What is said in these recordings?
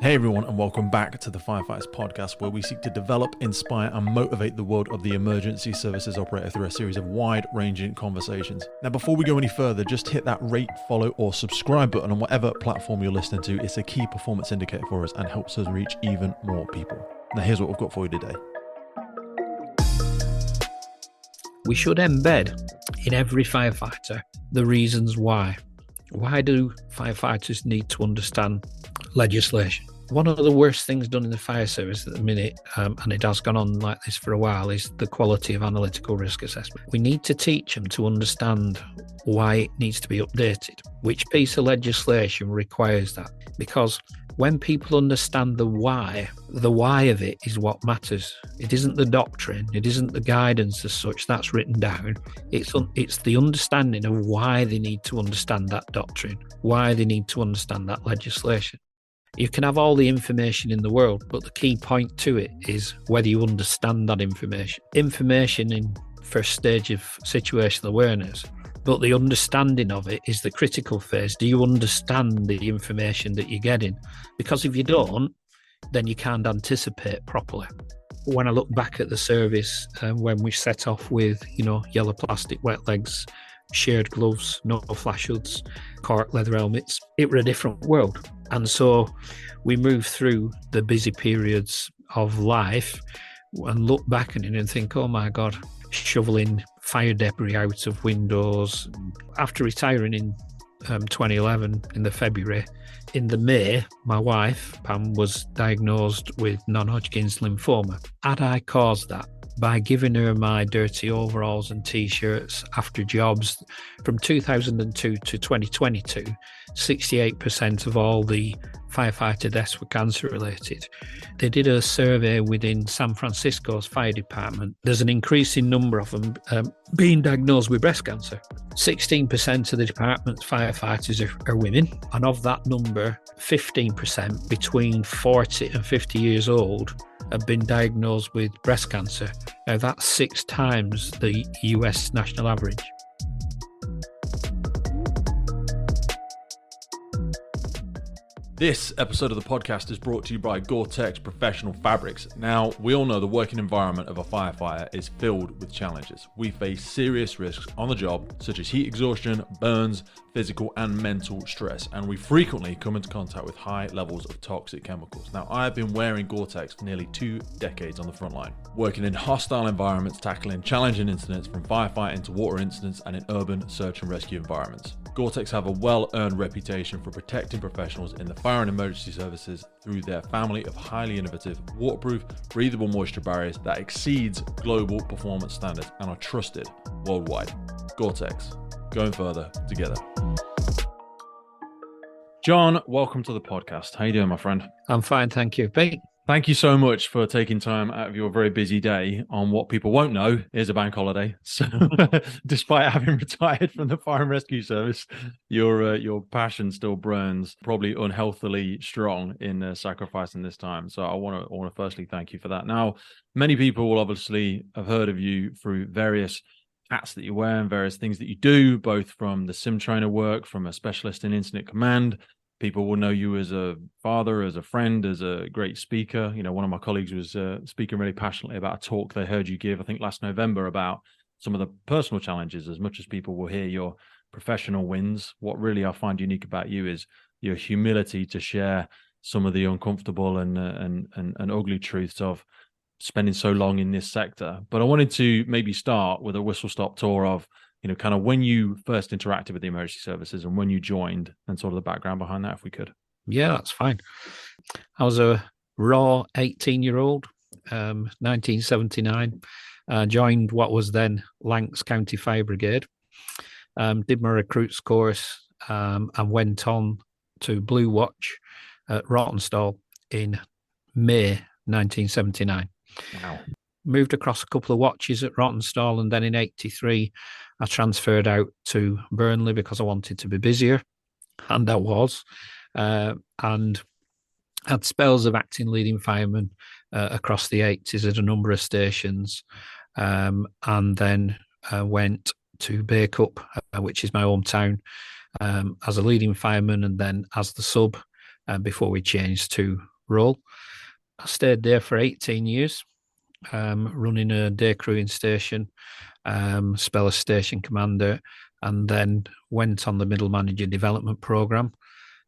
Hey everyone, and welcome back to the Firefighters podcast, where we seek to develop, inspire, and motivate the world of the emergency services operator through a series of wide-ranging conversations. Now, before we go any further, just hit that rate, follow, or subscribe button on whatever platform you're listening to. It's a key performance indicator for us and helps us reach even more people. Now, here's what we've got for you today. We should embed in every firefighter the reasons why. Why do firefighters need to understand legislation? One of the worst things done in the fire service at the minute, and it has gone on like this for a while, is the quality of analytical risk assessment. We need to teach them to understand why it needs to be updated. Which piece of legislation requires that? Because when people understand the why of it is what matters. It isn't the doctrine, it isn't the guidance as such that's written down. It's the understanding of why they need to understand that doctrine, why they need to understand that legislation. You can have all the information in the world, but the key point to it is whether you understand that information. Information in first stage of situational awareness, but the understanding of it is the critical phase. Do you understand the information that you're getting? Because if you don't, then you can't anticipate properly. When I look back at the service, when we set off with, yellow plastic wet legs, shared gloves, no flash hoods, cork leather helmets, it was a different world. And so we move through the busy periods of life and look back at it and think, oh my God, shoveling fire debris out of windows. After retiring in 2011, in the February, in the May, my wife, Pam, was diagnosed with non-Hodgkin's lymphoma. Had I caused that by giving her my dirty overalls and T-shirts after jobs from 2002 to 2022, 68% of all the firefighter deaths were cancer related. They did a survey within San Francisco's fire department. There's an increasing number of them being diagnosed with breast cancer. 16% of the department's firefighters are women, and of that number, 15% between 40 and 50 years old have been diagnosed with breast cancer. Now that's 6 times the US national average. This episode of the podcast is brought to you by Gore-Tex Professional Fabrics. Now, we all know the working environment of a firefighter is filled with challenges. We face serious risks on the job, such as heat exhaustion, burns, physical and mental stress, and we frequently come into contact with high levels of toxic chemicals. Now, I have been wearing Gore-Tex for nearly 2 decades on the front line, working in hostile environments, tackling challenging incidents from firefighting to water incidents and in urban search and rescue environments. Gore-Tex have a well-earned reputation for protecting professionals in the fire and emergency services through their family of highly innovative, waterproof, breathable moisture barriers that exceeds global performance standards and are trusted worldwide. Gore-Tex, going further together. John, welcome to the podcast. How you doing, my friend? I'm fine, thank you. Pete? Thank you so much for taking time out of your very busy day on what people won't know is a bank holiday. So despite having retired from the fire and rescue service, your passion still burns, probably unhealthily strong in sacrificing this time. So I want to firstly thank you for that. Now, many people will obviously have heard of you through various hats that you wear and various things that you do, both from the SimTrainer work, from a specialist in incident command. People will know you as a father, as a friend, as a great speaker. One of my colleagues was speaking really passionately about a talk they heard you give, I think last November, about some of the personal challenges. As much as people will hear your professional wins, what really I find unique about you is your humility to share some of the uncomfortable and ugly truths of spending so long in this sector. But I wanted to maybe start with a whistle-stop tour of kind of when you first interacted with the emergency services and when you joined and sort of the background behind that, if we could. Yeah, that's fine. I was a raw 18-year-old, 1979, joined what was then Lancs County Fire Brigade, did my recruits course and went on to Blue Watch at Rottenstall in May 1979. Wow. Moved across a couple of watches at Rottenstall, and then in 83 I transferred out to Burnley because I wanted to be busier, and I was, and had spells of acting leading fireman across the 80s at a number of stations, and then went to Bacup, which is my hometown, as a leading fireman, and then as the sub before we changed to role. I stayed there for 18 years, running a day crewing station, spell as station commander, and then went on the middle manager development program,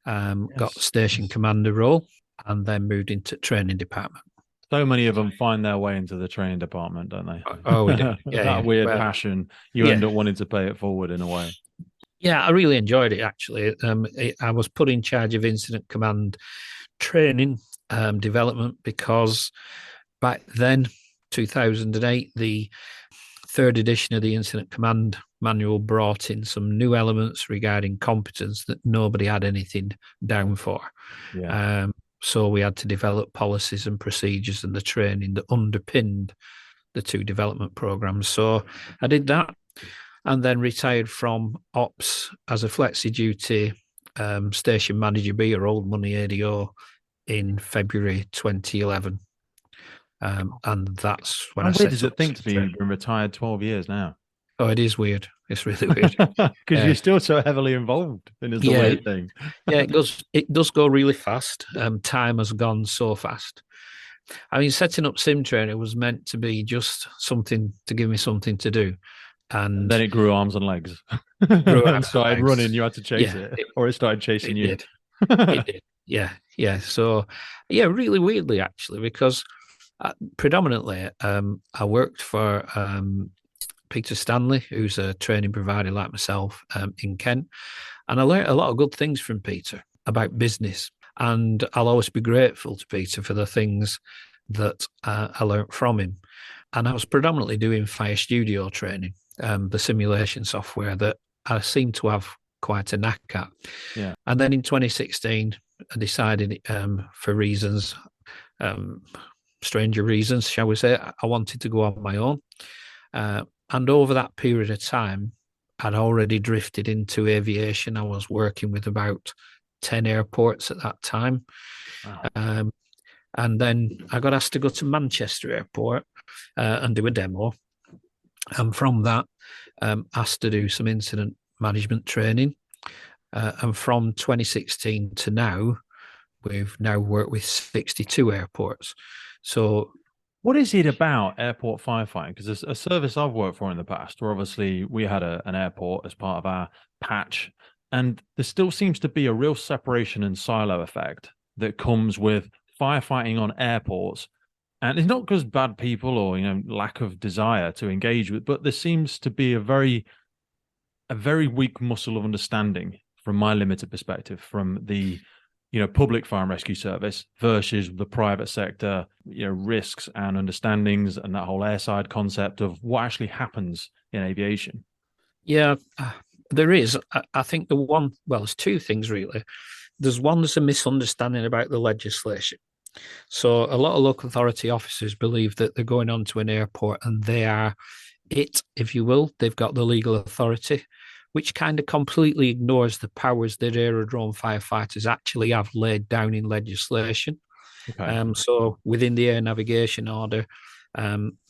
got the station commander role, and then moved into training department. So many of them find their way into the training department, don't they? Oh, we do. That weird passion, you end up wanting to pay it forward in a way. Yeah, I really enjoyed it, actually. I was put in charge of incident command training development because back then, 2008, the third edition of the incident command manual brought in some new elements regarding competence that nobody had anything down for. Yeah. So we had to develop policies and procedures and the training that underpinned the two development programs. So I did that and then retired from ops as a flexi duty station manager B or old money ADO in February 2011. And that's when How I weird set does up it think to be SimTrainer. retired 12 years now? Oh, it is weird. It's really weird. Because you're still so heavily involved in the weird thing. Yeah, it does go really fast. Time has gone so fast. I mean, setting up SimTrainer was meant to be just something to give me something to do. And then it grew arms and legs. and started running, you had to chase it. Or it started chasing you. It did. Yeah. So, yeah, really weirdly, actually, because predominantly I worked for Peter Stanley, who's a training provider like myself in Kent. And I learned a lot of good things from Peter about business. And I'll always be grateful to Peter for the things that I learned from him. And I was predominantly doing Fire Studio training, the simulation software that I seem to have quite a knack at. Yeah. And then in 2016, I decided for reasons, stranger reasons, shall we say, I wanted to go on my own. And over that period of time, I'd already drifted into aviation. I was working with about 10 airports at that time. Wow. And then I got asked to go to Manchester Airport and do a demo. And from that, asked to do some incident management training. And from 2016 to now, we've now worked with 62 airports. So what is it about airport firefighting? Because there's a service I've worked for in the past where obviously we had an airport as part of our patch, and there still seems to be a real separation and silo effect that comes with firefighting on airports. And it's not because bad people or, lack of desire to engage with, but there seems to be a very weak muscle of understanding from my limited perspective from the public fire and rescue service versus the private sector, risks and understandings and that whole airside concept of what actually happens in aviation. Yeah, there is. I think there's two things really. There's a misunderstanding about the legislation. So a lot of local authority officers believe that they're going onto an airport and they are it, if you will. They've got the legal authority, which kind of completely ignores the powers that aerodrome firefighters actually have laid down in legislation. Okay. So within the air navigation order,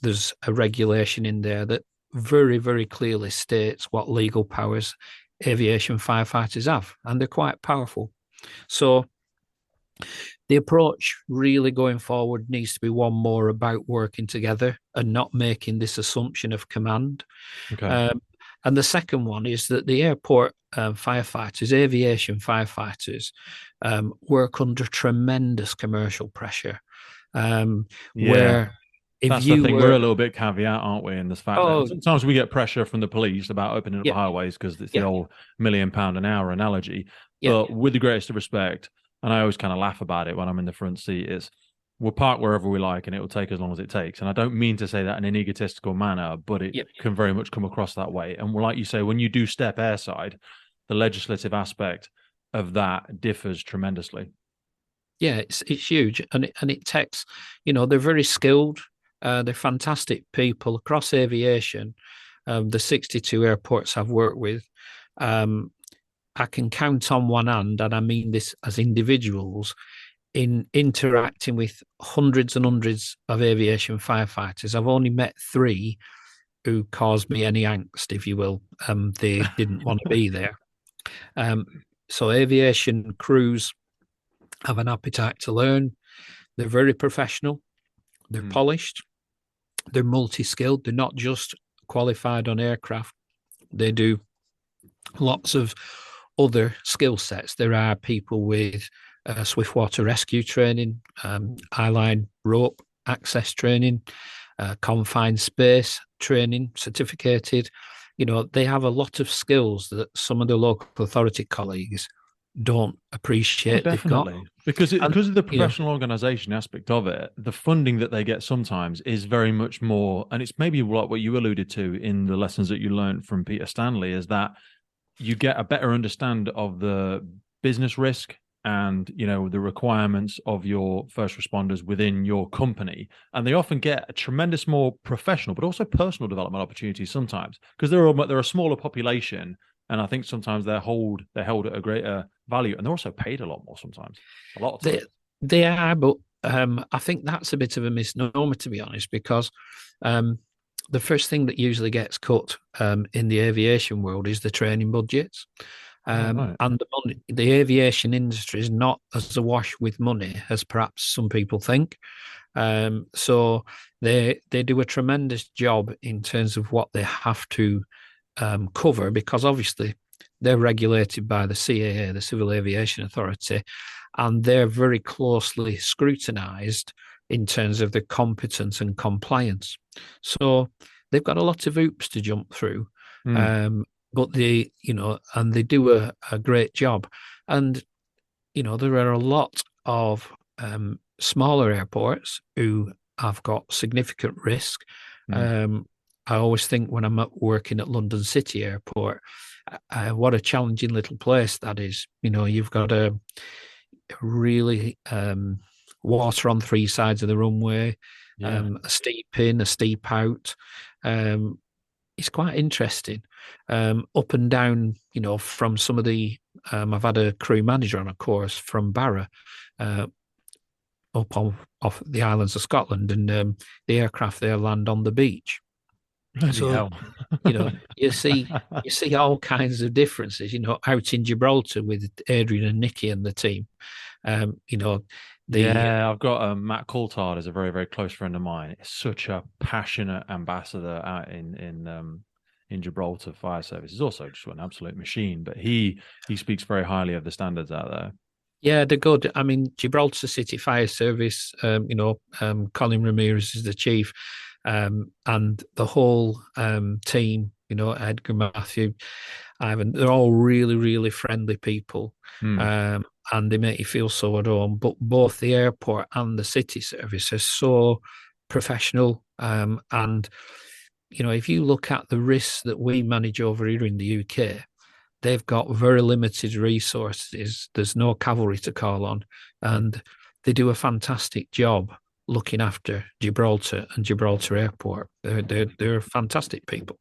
there's a regulation in there that very, very clearly states what legal powers aviation firefighters have, and they're quite powerful. So the approach really going forward needs to be one more about working together and not making this assumption of command. Okay. And the second one is that the airport firefighters, aviation firefighters, work under tremendous commercial pressure. Where that's the thing, we're a little bit caveat, aren't we, in this fact that sometimes we get pressure from the police about opening up highways because it's the old £1 million an hour analogy. But with the greatest of respect, and I always kind of laugh about it when I'm in the front seat, is we'll park wherever we like and it will take as long as it takes. And I don't mean to say that in an egotistical manner, but it can very much come across that way. And like you say, when you do step airside, the legislative aspect of that differs tremendously. Yeah, it's huge. And it takes, they're very skilled. They're fantastic people across aviation. The 62 airports I've worked with, I can count on one hand, and I mean this as individuals, in interacting with hundreds and hundreds of aviation firefighters. I've only met 3 who caused me any angst, if you will. They didn't want to be there. So aviation crews have an appetite to learn. They're very professional. They're polished. They're multi-skilled. They're not just qualified on aircraft. They do lots of other skill sets. There are people with swiftwater rescue training, eyeline rope access training, confined space training, certificated. They have a lot of skills that some of the local authority colleagues don't Oh, appreciate they've got. definitely. Because And, because of the professional organization aspect of it, the funding that they get sometimes is very much more, and it's maybe like what you alluded to in the lessons that you learned from Peter Stanley, is that you get a better understand of the business risk and the requirements of your first responders within your company, and they often get a tremendous more professional but also personal development opportunities sometimes, because they're a smaller population, and I think sometimes they're held at a greater value, and they're also paid a lot more sometimes, a lot of they, times. they are, but I think that's a bit of a misnomer, to be honest, because the first thing that usually gets cut in the aviation world is the training budgets. Oh, right. And the aviation industry is not as awash with money as perhaps some people think. So they do a tremendous job in terms of what they have to cover, because obviously they're regulated by the CAA, the Civil Aviation Authority, and they're very closely scrutinised in terms of the competence and compliance. So they've got a lot of hoops to jump through. But and they do a great job. And, there are a lot of smaller airports who have got significant risk. I always think when I'm working at London City Airport, what a challenging little place that is. You've got a really water on three sides of the runway, a steep in, a steep out. It's quite interesting. Up and down, from some of the, I've had a crew manager on a course from Barra, off the islands of Scotland, and the aircraft there land on the beach. Bloody So, hell. you see all kinds of differences. Out in Gibraltar with Adrian and Nikki and the team. I've got Matt Coulthard is a very, very close friend of mine. It's such a passionate ambassador out in Gibraltar Fire Service. He's also just an absolute machine, but he speaks very highly of the standards out there. Yeah, they're good. I mean, Gibraltar City Fire Service, Colin Ramirez is the chief, and the whole team, Edgar, Matthew, Ivan, they're all really, really friendly people. And they make you feel so at home. But both the airport and the city service are so professional. And, if you look at the risks that we manage over here in the UK, they've got very limited resources. There's no cavalry to call on, and they do a fantastic job looking after Gibraltar and Gibraltar Airport. They're fantastic people.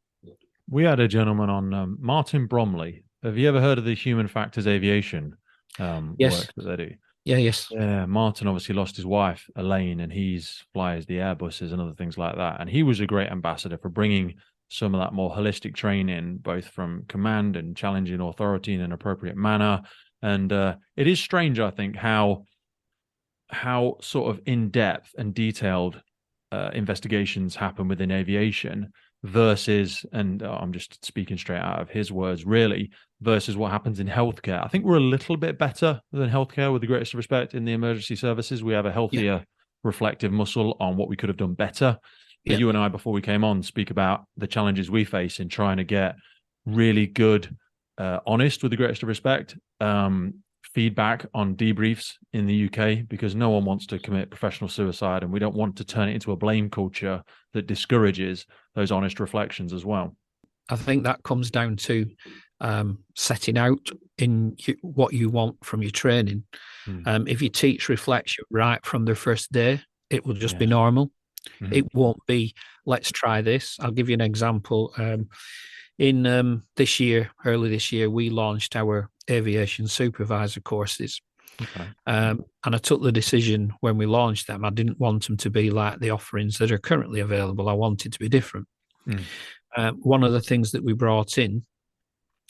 We had a gentleman on, Martin Bromley. Have you ever heard of the Human Factors Aviation Yes. work that they do? Yes. Yeah, Martin obviously lost his wife, Elaine, and he's flies the Airbuses and other things like that. And he was a great ambassador for bringing some of that more holistic training, both from command and challenging authority in an appropriate manner. And it is strange, I think, how sort of in-depth and detailed investigations happen within aviation versus, and I'm just speaking straight out of his words, really, versus what happens in healthcare. I think we're a little bit better than healthcare, with the greatest respect, in the emergency services. We have a healthier reflective muscle on what we could have done better. But you and I, before we came on, speak about the challenges we face in trying to get really good, honest, with the greatest of respect, feedback on debriefs in the UK, because no one wants to commit professional suicide, and we don't want to turn it into a blame culture that discourages those honest reflections as well. I think that comes down to setting out in what you want from your training. If you teach reflection right from the first day, it will just be normal. It won't be, let's try this. I'll give you an example. In early this year, we launched our aviation supervisor courses. And I took the decision when we launched them, I didn't want them to be like the offerings that are currently available. I wanted to be different. One of the things that we brought in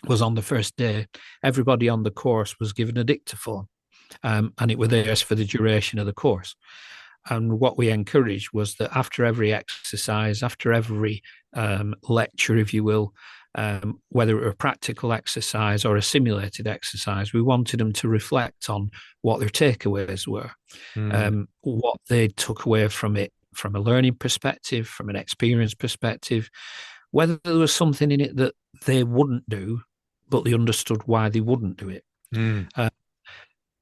was, on the first day, everybody on the course was given a dictaphone. and it was theirs for the duration of the course. And what we encouraged was that after every exercise, after every lecture, if you will, whether it were a practical exercise or a simulated exercise, we wanted them to reflect on what their takeaways were, what they took away from it from a learning perspective, from an experience perspective, whether there was something in it that they wouldn't do, but they understood why they wouldn't do it.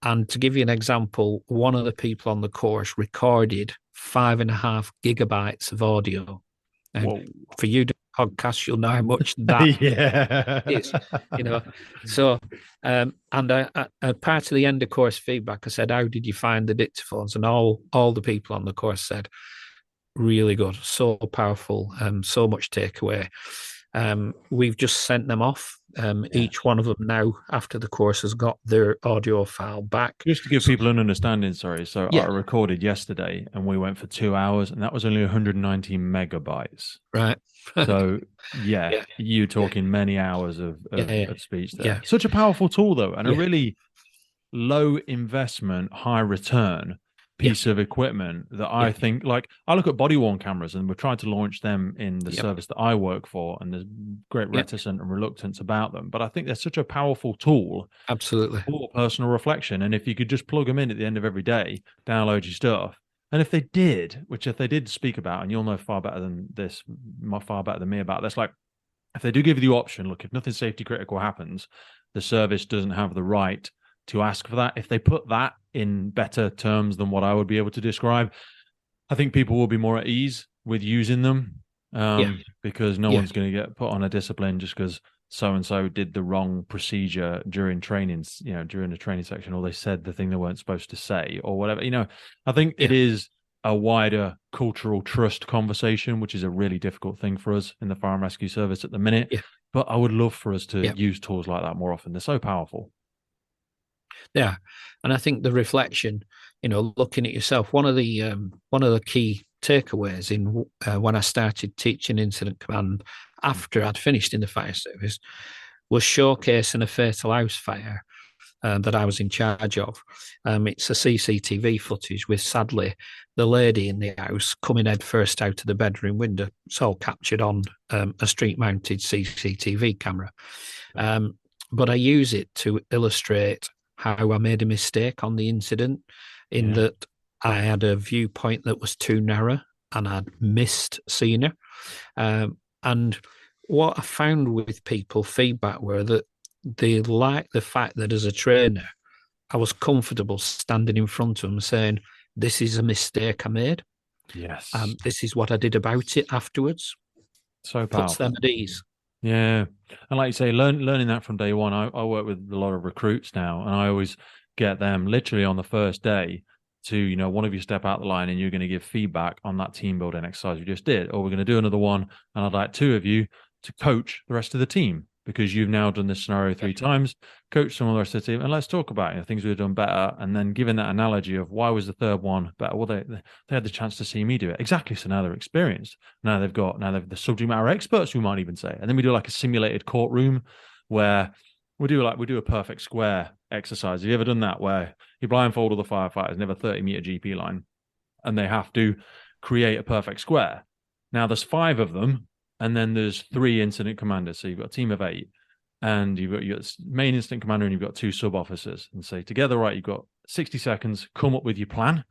And to give you an example, one of the people on the course recorded 5.5 gigabytes of audio. And for you to podcast, you'll know how much that is, you know. So, and part of the end of course feedback, I said, "How did you find the dictaphones?" And all the people on the course said, "Really good, so powerful, so much takeaway." We've just sent them off. Each one of them now, after the course, has got their audio file back. Just to give people an understanding, sorry. So I recorded yesterday and we went for 2 hours and that was only 190 megabytes. Right. So you're talking many hours of speech there. Such a powerful tool though, and a really low investment, high return piece of equipment that I think, like, I look at body worn cameras and we're trying to launch them in the service that I work for, and there's great reticence and reluctance about them, but I think they're such a powerful tool, absolutely, for personal reflection. And if you could just plug them in at the end of every day, download your stuff, and if they did speak about, and you'll know far better than me about this, like, if they do give you the option, look, if nothing safety critical happens, the service doesn't have the right to ask for that. If they put that in better terms than what I would be able to describe, I think people will be more at ease with using them, because no one's going to get put on a discipline just because so-and-so did the wrong procedure during trainings, during the training section, or they said the thing they weren't supposed to say or whatever. I think it is a wider cultural trust conversation, which is a really difficult thing for us in the fire and rescue service at the minute. But I would love for us to use tools like that more often. They're so powerful. Yeah, and I think the reflection, looking at yourself, one of the key takeaways in when I started teaching incident command after I'd finished in the fire service was showcasing a fatal house fire that I was in charge of. It's a CCTV footage with, sadly, the lady in the house coming head first out of the bedroom window. It's all captured on a street-mounted CCTV camera. But I use it to illustrate how I made a mistake on the incident, in that I had a viewpoint that was too narrow and I'd missed seeing her. And what I found with people feedback were that they liked the fact that as a trainer, I was comfortable standing in front of them saying, "This is a mistake I made. Yes. This is what I did about it afterwards." So powerful. Puts them at ease. Yeah. And like you say, learning that from day one. I work with a lot of recruits now, and I always get them literally on the first day to, one of you step out the line and you're going to give feedback on that team building exercise you just did, or we're going to do another one, and I'd like 2 of you to coach the rest of the team, because you've now done this scenario 3 times, coach some of the rest of the team, and let's talk about things we've done better. And then given that analogy of why was the third one better? Well, they had the chance to see me do it. Exactly. So now they're experienced. Now they've the subject matter experts, we might even say. And then we do like a simulated courtroom where we do a perfect square exercise. Have you ever done that, where you blindfold all the firefighters and have a 30-meter GP line and they have to create a perfect square? Now there's 5 of them, and then there's 3 incident commanders. So you've got a team of 8, and you've got your main incident commander, and you've got 2 sub-officers, and say together, right, you've got 60 seconds, come up with your plan,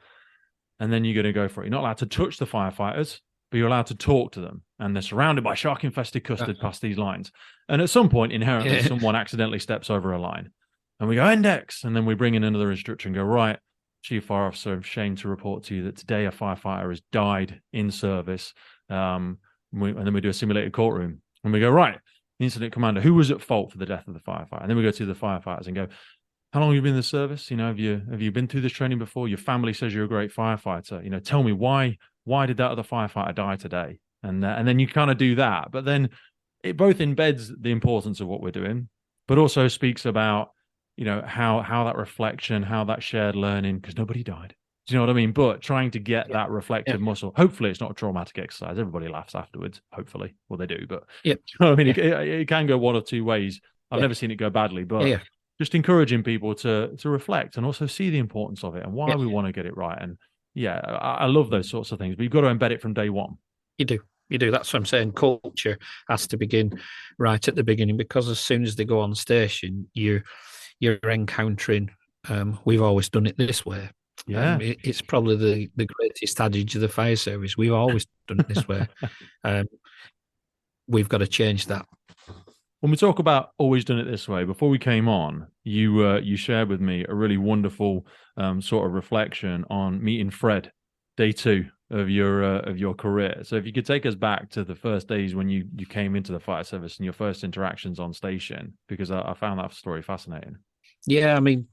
and then you're going to go for it. You're not allowed to touch the firefighters, but you're allowed to talk to them, and they're surrounded by shark-infested custard past these lines. And at some point, inherently, someone accidentally steps over a line, and we go index, and then we bring in another instructor and go, right, Chief Fire Officer, I'm ashamed to report to you that today a firefighter has died in service. And then we do a simulated courtroom, and we go, right, the incident commander, who was at fault for the death of the firefighter? And then we go to the firefighters and go, how long have you been in the service? Have you been through this training before? Your family says you're a great firefighter. Tell me why did that other firefighter die today? And then you kind of do that. But then it both embeds the importance of what we're doing, but also speaks about, how that reflection, how that shared learning, because nobody died. Do you know what I mean? But trying to get that reflective muscle. Hopefully it's not a traumatic exercise. Everybody laughs afterwards, hopefully. Well, they do, but you know what I mean? It can go one of 2 ways. I've never seen it go badly, but just encouraging people to reflect and also see the importance of it and why Yeah, we want to get it right. And yeah, I love those sorts of things, but you've got to embed it from day one. you do. You do. That's what I'm saying. Culture has to begin right at the beginning, because as soon as they go on station, you're encountering. We've always done it this way. Yeah. It's probably the greatest adage of the fire service. We've always done it this way. Um, we've got to change that. When we talk about always done it this way, before we came on, you shared with me a really wonderful sort of reflection on meeting Fred, day 2 of your career. So if you could take us back to the first days when you came into the fire service and your first interactions on station, because I found that story fascinating. Yeah, I mean,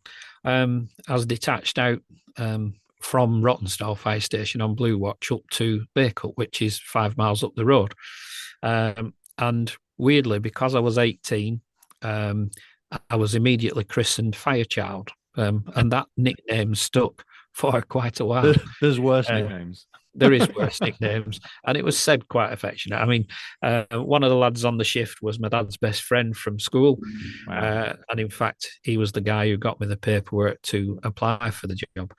I was detached out from Rottenstall Fire Station on Blue Watch up to Bacup, which is 5 miles up the road. And weirdly, because I was 18, I was immediately christened Firechild, and that nickname stuck for quite a while. There's worse nicknames. There is worse nicknames, and it was said quite affectionate. I mean, one of the lads on the shift was my dad's best friend from school. Wow. And in fact, he was the guy who got me the paperwork to apply for the job.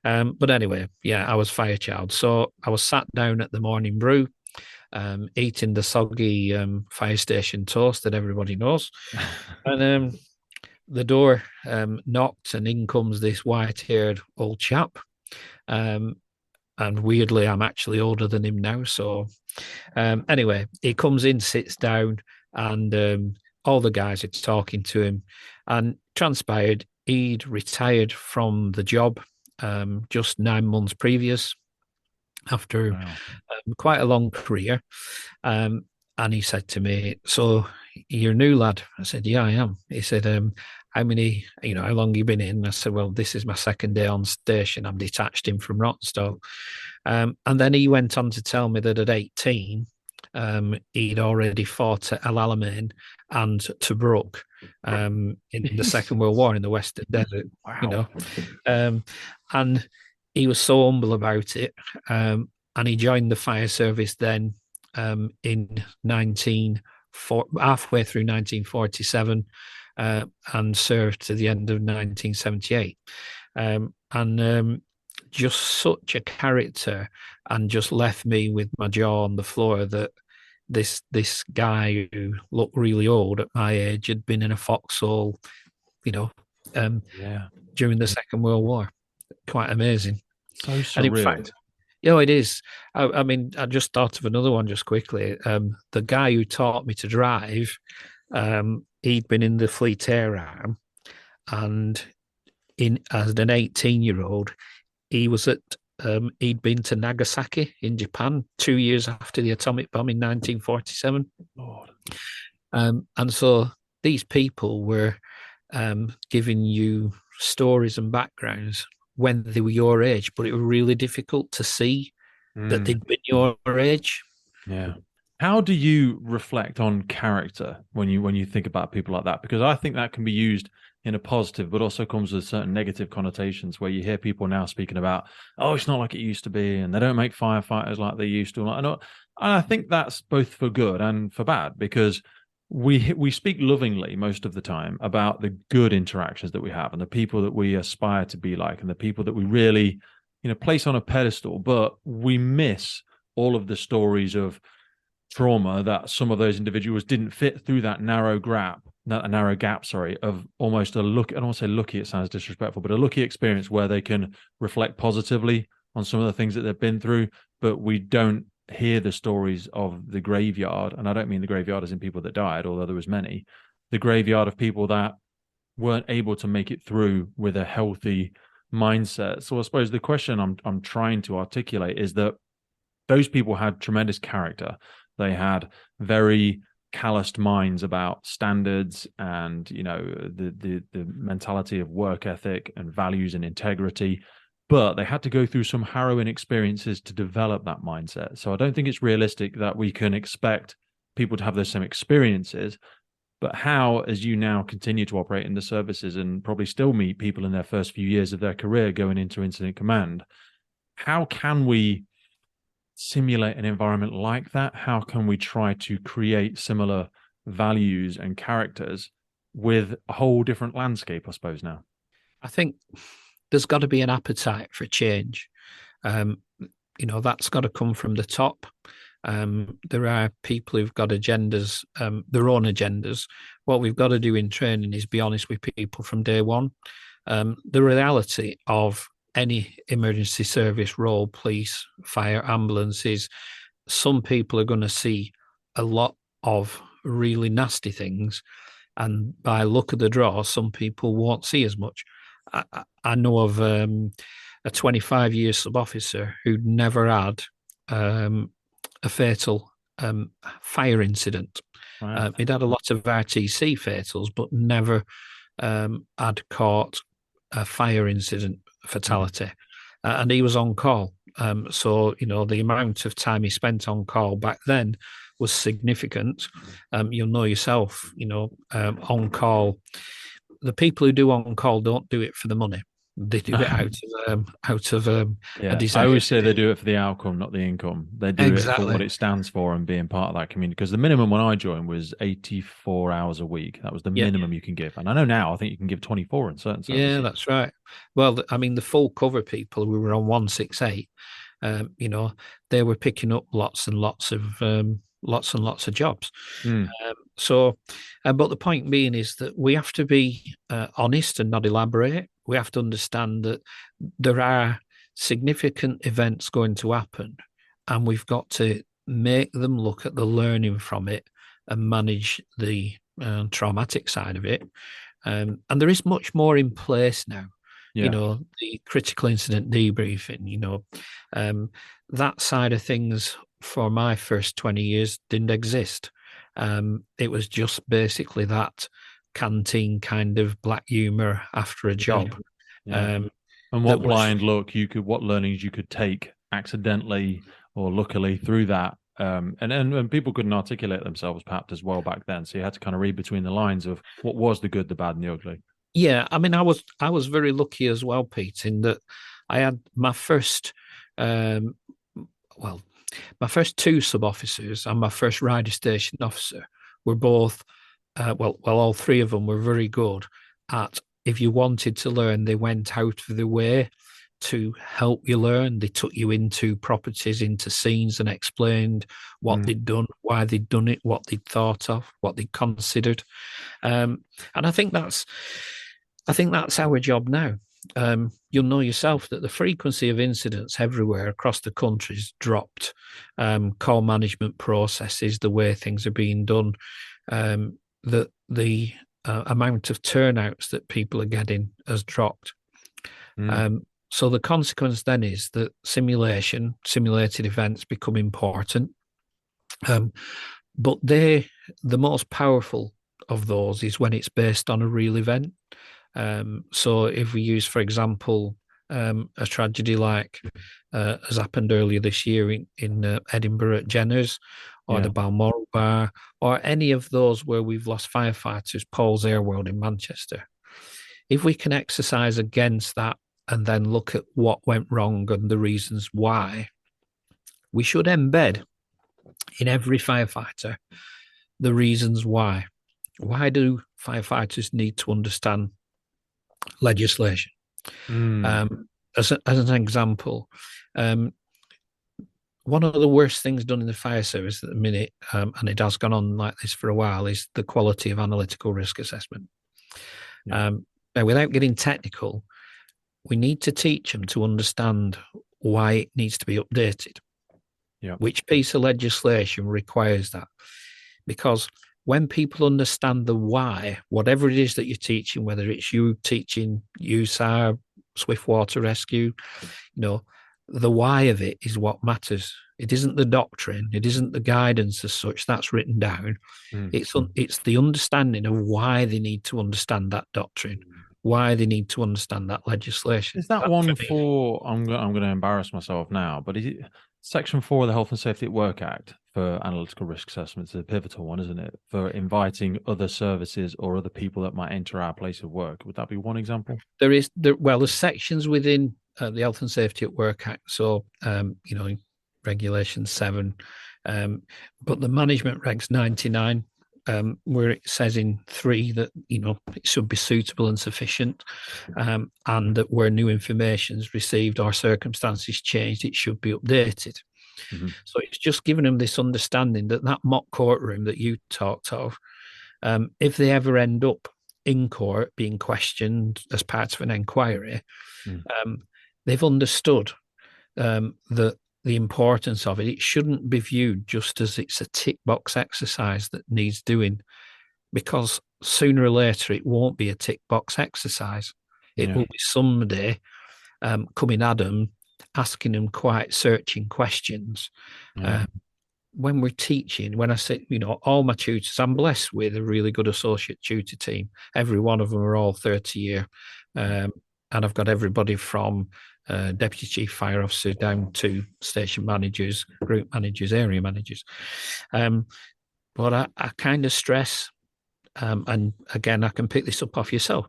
But anyway, yeah, I was Firechild. So I was sat down at the morning brew, eating the soggy fire station toast that everybody knows. And the door knocked, and in comes this white-haired old chap. And weirdly, I'm actually older than him now. So anyway, he comes in, sits down, and all the guys are talking to him. And transpired he'd retired from the job just 9 months previous, after quite a long career. And he said to me, "So you're a new lad?" I said, "Yeah, I am." He said, "How long you been in?" I said, "Well, this is my second day on station. I'm detached in from Rottenstall." And then he went on to tell me that at 18, he'd already fought at El Alamein and Tobruk in the Second World War in the Western Desert. Wow. And he was so humble about it. And he joined the fire service then in halfway through 1947, and served to the end of 1978. And just such a character, and just left me with my jaw on the floor that this guy who looked really old at my age had been in a foxhole, during the Second World War. Quite amazing. So surreal. And in fact, it is. I mean, I just thought of another one just quickly. The guy who taught me to drive, he'd been in the Fleet Air Arm, and as an 18-year-old, he was he'd been to Nagasaki in Japan 2 years after the atomic bomb in 1947. Lord. And so these people were giving you stories and backgrounds when they were your age, but it was really difficult to see that they'd been your age. Yeah. How do you reflect on character when you think about people like that? Because I think that can be used in a positive, but also comes with certain negative connotations, where you hear people now speaking about, oh, it's not like it used to be, and they don't make firefighters like they used to. And I think that's both for good and for bad, because we speak lovingly most of the time about the good interactions that we have and the people that we aspire to be like and the people that we really, place on a pedestal, but we miss all of the stories of trauma that some of those individuals didn't fit through that narrow gap, of almost a look. I don't want to say lucky, it sounds disrespectful, but a lucky experience where they can reflect positively on some of the things that they've been through, but we don't hear the stories of the graveyard. And I don't mean the graveyard as in people that died, although there was many, the graveyard of people that weren't able to make it through with a healthy mindset. So I suppose the question I'm trying to articulate is that those people had tremendous character. They had very calloused minds about standards and the mentality of work ethic and values and integrity, but they had to go through some harrowing experiences to develop that mindset. So I don't think it's realistic that we can expect people to have those same experiences. But how, as you now continue to operate in the services and probably still meet people in their first few years of their career going into incident command, how can we simulate an environment like that? How can we try to create similar values and characters with a whole different landscape, I suppose, now. I think there's got to be an appetite for change. Um, that's got to come from the top. There are people who've got agendas, their own agendas. What we've got to do in training is be honest with people from day one. The reality of any emergency service role, police, fire, ambulances, some people are going to see a lot of really nasty things. And by luck of the draw, some people won't see as much. I know of a 25-year sub-officer who'd never had a fatal fire incident. Wow. He'd had a lot of RTC fatals, but never had caught a fire incident fatality. And he was on call. So, the amount of time he spent on call back then was significant. You'll know yourself, on call. The people who do on call don't do it for the money. They do it out of a desire. I always say they do it for the outcome, not the income. They do it for what it stands for and being part of that community. Because the minimum when I joined was 84 hours a week. That was the minimum you can give. And I know now, I think you can give 24 in certain services. Yeah, that's right. Well, the full cover people who were on 168, they were picking up lots and lots of jobs. But the point being is that we have to be honest and not elaborate. We have to understand that there are significant events going to happen, and we've got to make them look at the learning from it and manage the traumatic side of it. And there is much more in place now. The critical incident debriefing, that side of things for my first 20 years didn't exist. It was just basically that canteen kind of black humor after a job. And what blind look what learnings you could take accidentally or luckily through that. And people couldn't articulate themselves perhaps as well back then. So you had to kind of read between the lines of what was the good, the bad, and the ugly. Yeah, I was very lucky as well, Pete, in that I had my first my first two sub-officers and my first rider station officer were both, all three of them were very good at, if you wanted to learn, they went out of their way to help you learn. They took you into properties, into scenes, and explained what they'd done, why they'd done it, what they'd thought of, what they'd considered. And I think that's our job now. You'll know yourself that the frequency of incidents everywhere across the country has dropped. Call management processes, the way things are being done, the amount of turnouts that people are getting has dropped. So the consequence then is that simulated events become important. But the most powerful of those is when it's based on a real event. So if we use, for example, a tragedy like has happened earlier this year in Edinburgh at Jenner's, or the Balmoral Bar, or any of those where we've lost firefighters, Paul's Airworld in Manchester. If we can exercise against that and then look at what went wrong and the reasons why, we should embed in every firefighter the reasons why. Why do firefighters need to understand legislation? As an example, one of the worst things done in the fire service at the minute, and it has gone on like this for a while, is the quality of analytical risk assessment. Now, without getting technical, we need to teach them to understand why it needs to be updated. Which piece of legislation requires that? Because when people understand the why, whatever it is that you're teaching, whether it's you teaching USAR, Swiftwater Rescue, the why of it is what matters. It isn't the doctrine. It isn't the guidance as such that's written down. It's the understanding of why they need to understand that doctrine, why they need to understand that legislation. Is that one for, I'm going to embarrass myself now, but is it Section 4 of the Health and Safety at Work Act for analytical risk assessments is a pivotal one, isn't it? For inviting other services or other people that might enter our place of work. Would that be one example? There's sections within the Health and Safety at Work Act. So, Regulation 7, but the Management Regs 99 where it says in 3 that it should be suitable and sufficient, and that where new information is received or circumstances changed, it should be updated. Mm-hmm. So it's just giving them this understanding that mock courtroom that you talked of, if they ever end up in court being questioned as part of an inquiry, they've understood that the importance of it. It shouldn't be viewed just as it's a tick box exercise that needs doing, because sooner or later it won't be a tick box exercise. It will be somebody coming at them, asking them quite searching questions. When we're teaching, when I say, all my tutors, I'm blessed with a really good associate tutor team. Every one of them are all 30-year. And I've got everybody from deputy chief fire officer down to station managers, group managers, area managers. But I kind of stress, and again, I can pick this up off yourself,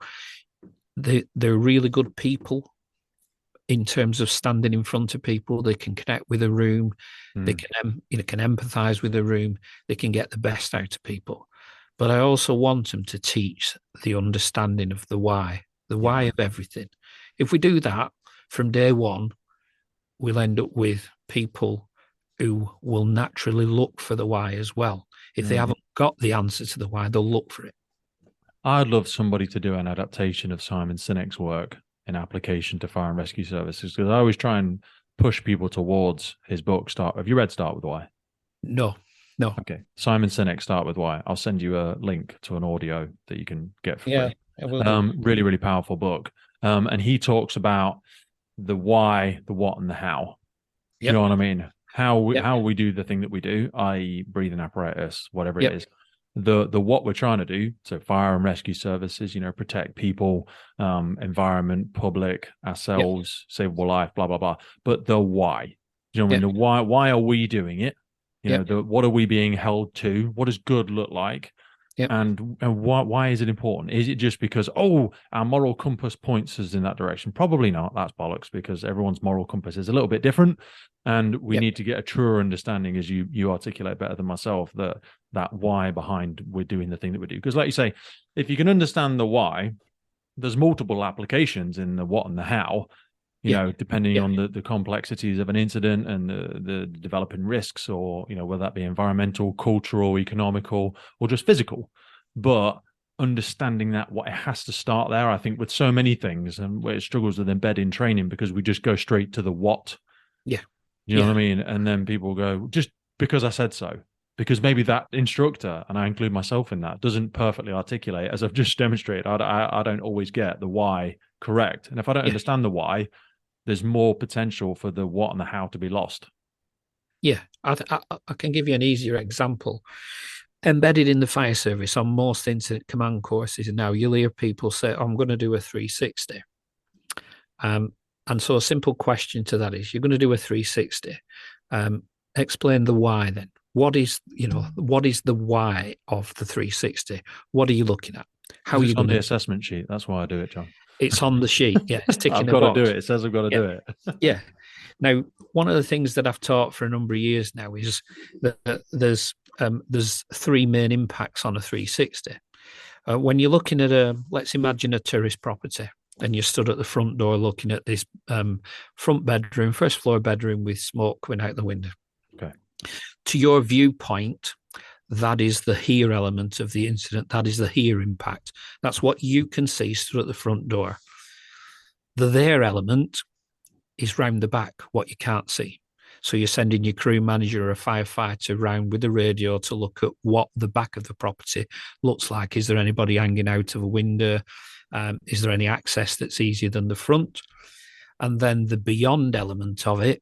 they're really good people in terms of standing in front of people. They can connect with a room. They can empathize with a room. They can get the best out of people. But I also want them to teach the understanding of the why of everything. If we do that from day one, we'll end up with people who will naturally look for the why as well. If they haven't got the answer to the why, they'll look for it. I'd love somebody to do an adaptation of Simon Sinek's work in application to fire and rescue services, because I always try and push people towards his book. Have you read Start With Why? No. Okay. Simon Sinek, Start With Why. I'll send you a link to an audio that you can get for free. I will. Really, really powerful book. And he talks about the why, the what, and the how. You know what I mean? How we do the thing that we do, i.e. breathing apparatus, whatever it is. The what we're trying to do, so fire and rescue services, protect people, environment, public, ourselves, savable life, blah, blah, blah. But the why. You know what I mean? The why are we doing it? What are we being held to? What does good look like? And why is it important? Is it just because, our moral compass points us in that direction? Probably not. That's bollocks, because everyone's moral compass is a little bit different. And we need to get a truer understanding, as you articulate better than myself, that why behind we're doing the thing that we do. Because like you say, if you can understand the why, there's multiple applications in the what and the how, depending on the complexities of an incident and the developing risks, or, whether that be environmental, cultural, economical, or just physical. But understanding that what it has to start there, I think with so many things, and where it struggles with embedding training, because we just go straight to the what. You know what I mean? And then people go, just because I said so. Because maybe that instructor, and I include myself in that, doesn't perfectly articulate, as I've just demonstrated. I don't always get the why correct. And if I don't understand the why, there's more potential for the what and the how to be lost. Yeah, I can give you an easier example. Embedded in the fire service on most incident command courses now, you'll hear people say, I'm going to do a 360. And so a simple question to that is, you're going to do a 360. Explain the why then. What is the why of the 360? What are you looking at? How are you on the assessment sheet? That's why I do it, John. It's on the sheet. Yeah, it's ticking I've a got box. to do it. It says I've got to do it. Yeah. Now, one of the things that I've taught for a number of years now is that there's 3 main impacts on a 360. When you're looking at let's imagine a tourist property, and you're stood at the front door looking at this front bedroom, first floor bedroom with smoke coming out the window. Okay. To your viewpoint, that is the here element of the incident. That is the here impact. That's what you can see stood at the front door. The there element is round the back, what you can't see. So you're sending your crew manager or a firefighter round with the radio to look at what the back of the property looks like. Is there anybody hanging out of a window? Is there any access that's easier than the front? And then the beyond element of it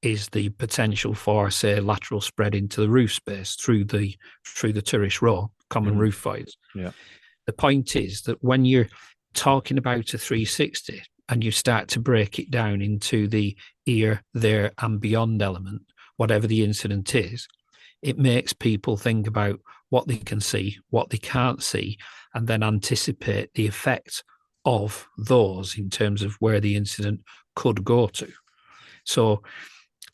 is the potential for, say, lateral spread into the roof space through the tourist row, common roof voids. Yeah. The point is that when you're talking about a 360 and you start to break it down into the here, there, and beyond element, whatever the incident is, it makes people think about what they can see, what they can't see, and then anticipate the effect of those in terms of where the incident could go to. So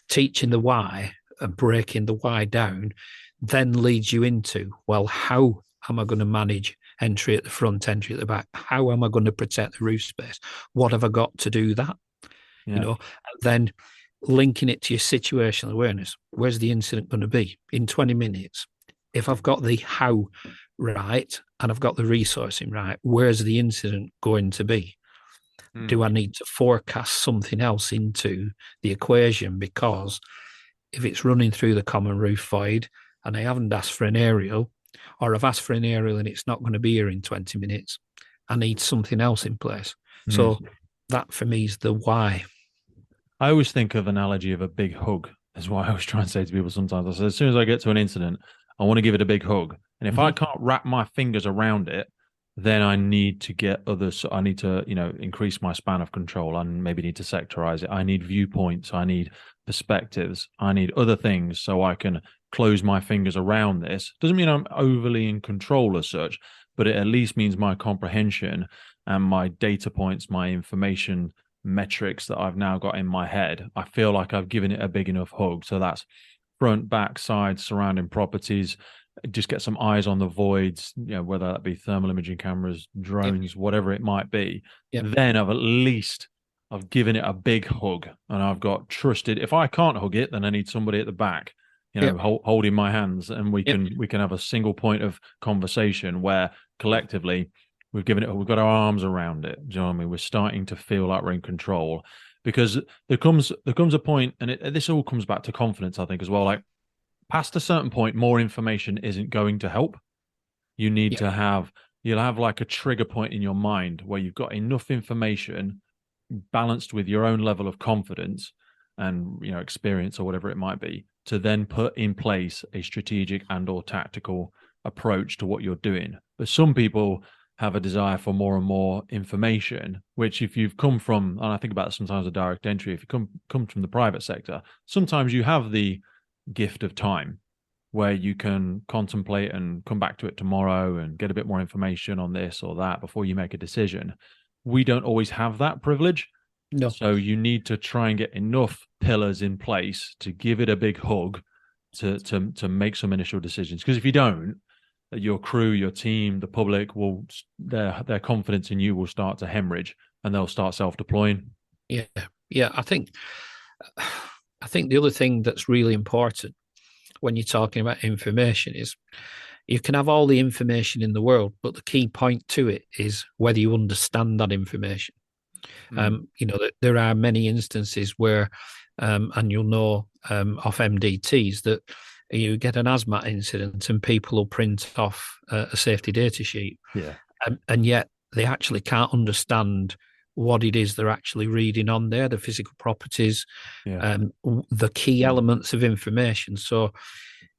teaching the why and breaking the why down then leads you into, well, how am I going to manage entry at the front, entry at the back? How am I going to protect the roof space? What have I got to do that? Yeah. You know, and then linking it to your situational awareness. Where's the incident going to be in 20 minutes? If I've got the how right and I've got the resourcing right, where's the incident going to be? Do I need to forecast something else into the equation? Because if it's running through the common roof void and I haven't asked for an aerial, or I've asked for an aerial and it's not going to be here in 20 minutes, I need something else in place. So that for me is the why. I always think of analogy of a big hug. That's why I always try and say to people sometimes, I say, as soon as I get to an incident, I want to give it a big hug. And if I can't wrap my fingers around it, then I need to get others. I need to, increase my span of control. I maybe need to sectorize it. I need viewpoints. I need perspectives. I need other things so I can close my fingers around this. Doesn't mean I'm overly in control as such, but it at least means my comprehension and my data points, my information metrics that I've now got in my head, I feel like I've given it a big enough hug. So that's front, back, side, surrounding properties. Just get some eyes on the voids, whether that be thermal imaging cameras, drones, whatever it might be. Then I've given it a big hug and I've got trusted. If I can't hug it, then I need somebody at the back, holding my hands, and we can have a single point of conversation where collectively we've got our arms around it. Do you know what I mean? We're starting to feel like we're in control, because there comes a point, and this all comes back to confidence, I think, as well. Like, past a certain point, more information isn't going to help. You need to you'll have like a trigger point in your mind where you've got enough information balanced with your own level of confidence and, experience or whatever it might be, to then put in place a strategic and or tactical approach to what you're doing. But some people have a desire for more and more information, which if you've come from, and I think about sometimes a direct entry, if you come from the private sector, sometimes you have the gift of time where you can contemplate and come back to it tomorrow and get a bit more information on this or that before you make a decision. We don't always have that privilege. No. So you need to try and get enough pillars in place to give it a big hug to make some initial decisions. Because if you don't, your crew, your team, the public their confidence in you will start to hemorrhage and they'll start self-deploying. Yeah. I think the other thing that's really important when you're talking about information is you can have all the information in the world, but the key point to it is whether you understand that information. There are many instances where, and you'll know off MDTs, that you get an hazmat incident and people will print off a safety data sheet. And yet they actually can't understand what it is they're actually reading on there, the physical properties, the key elements of information. So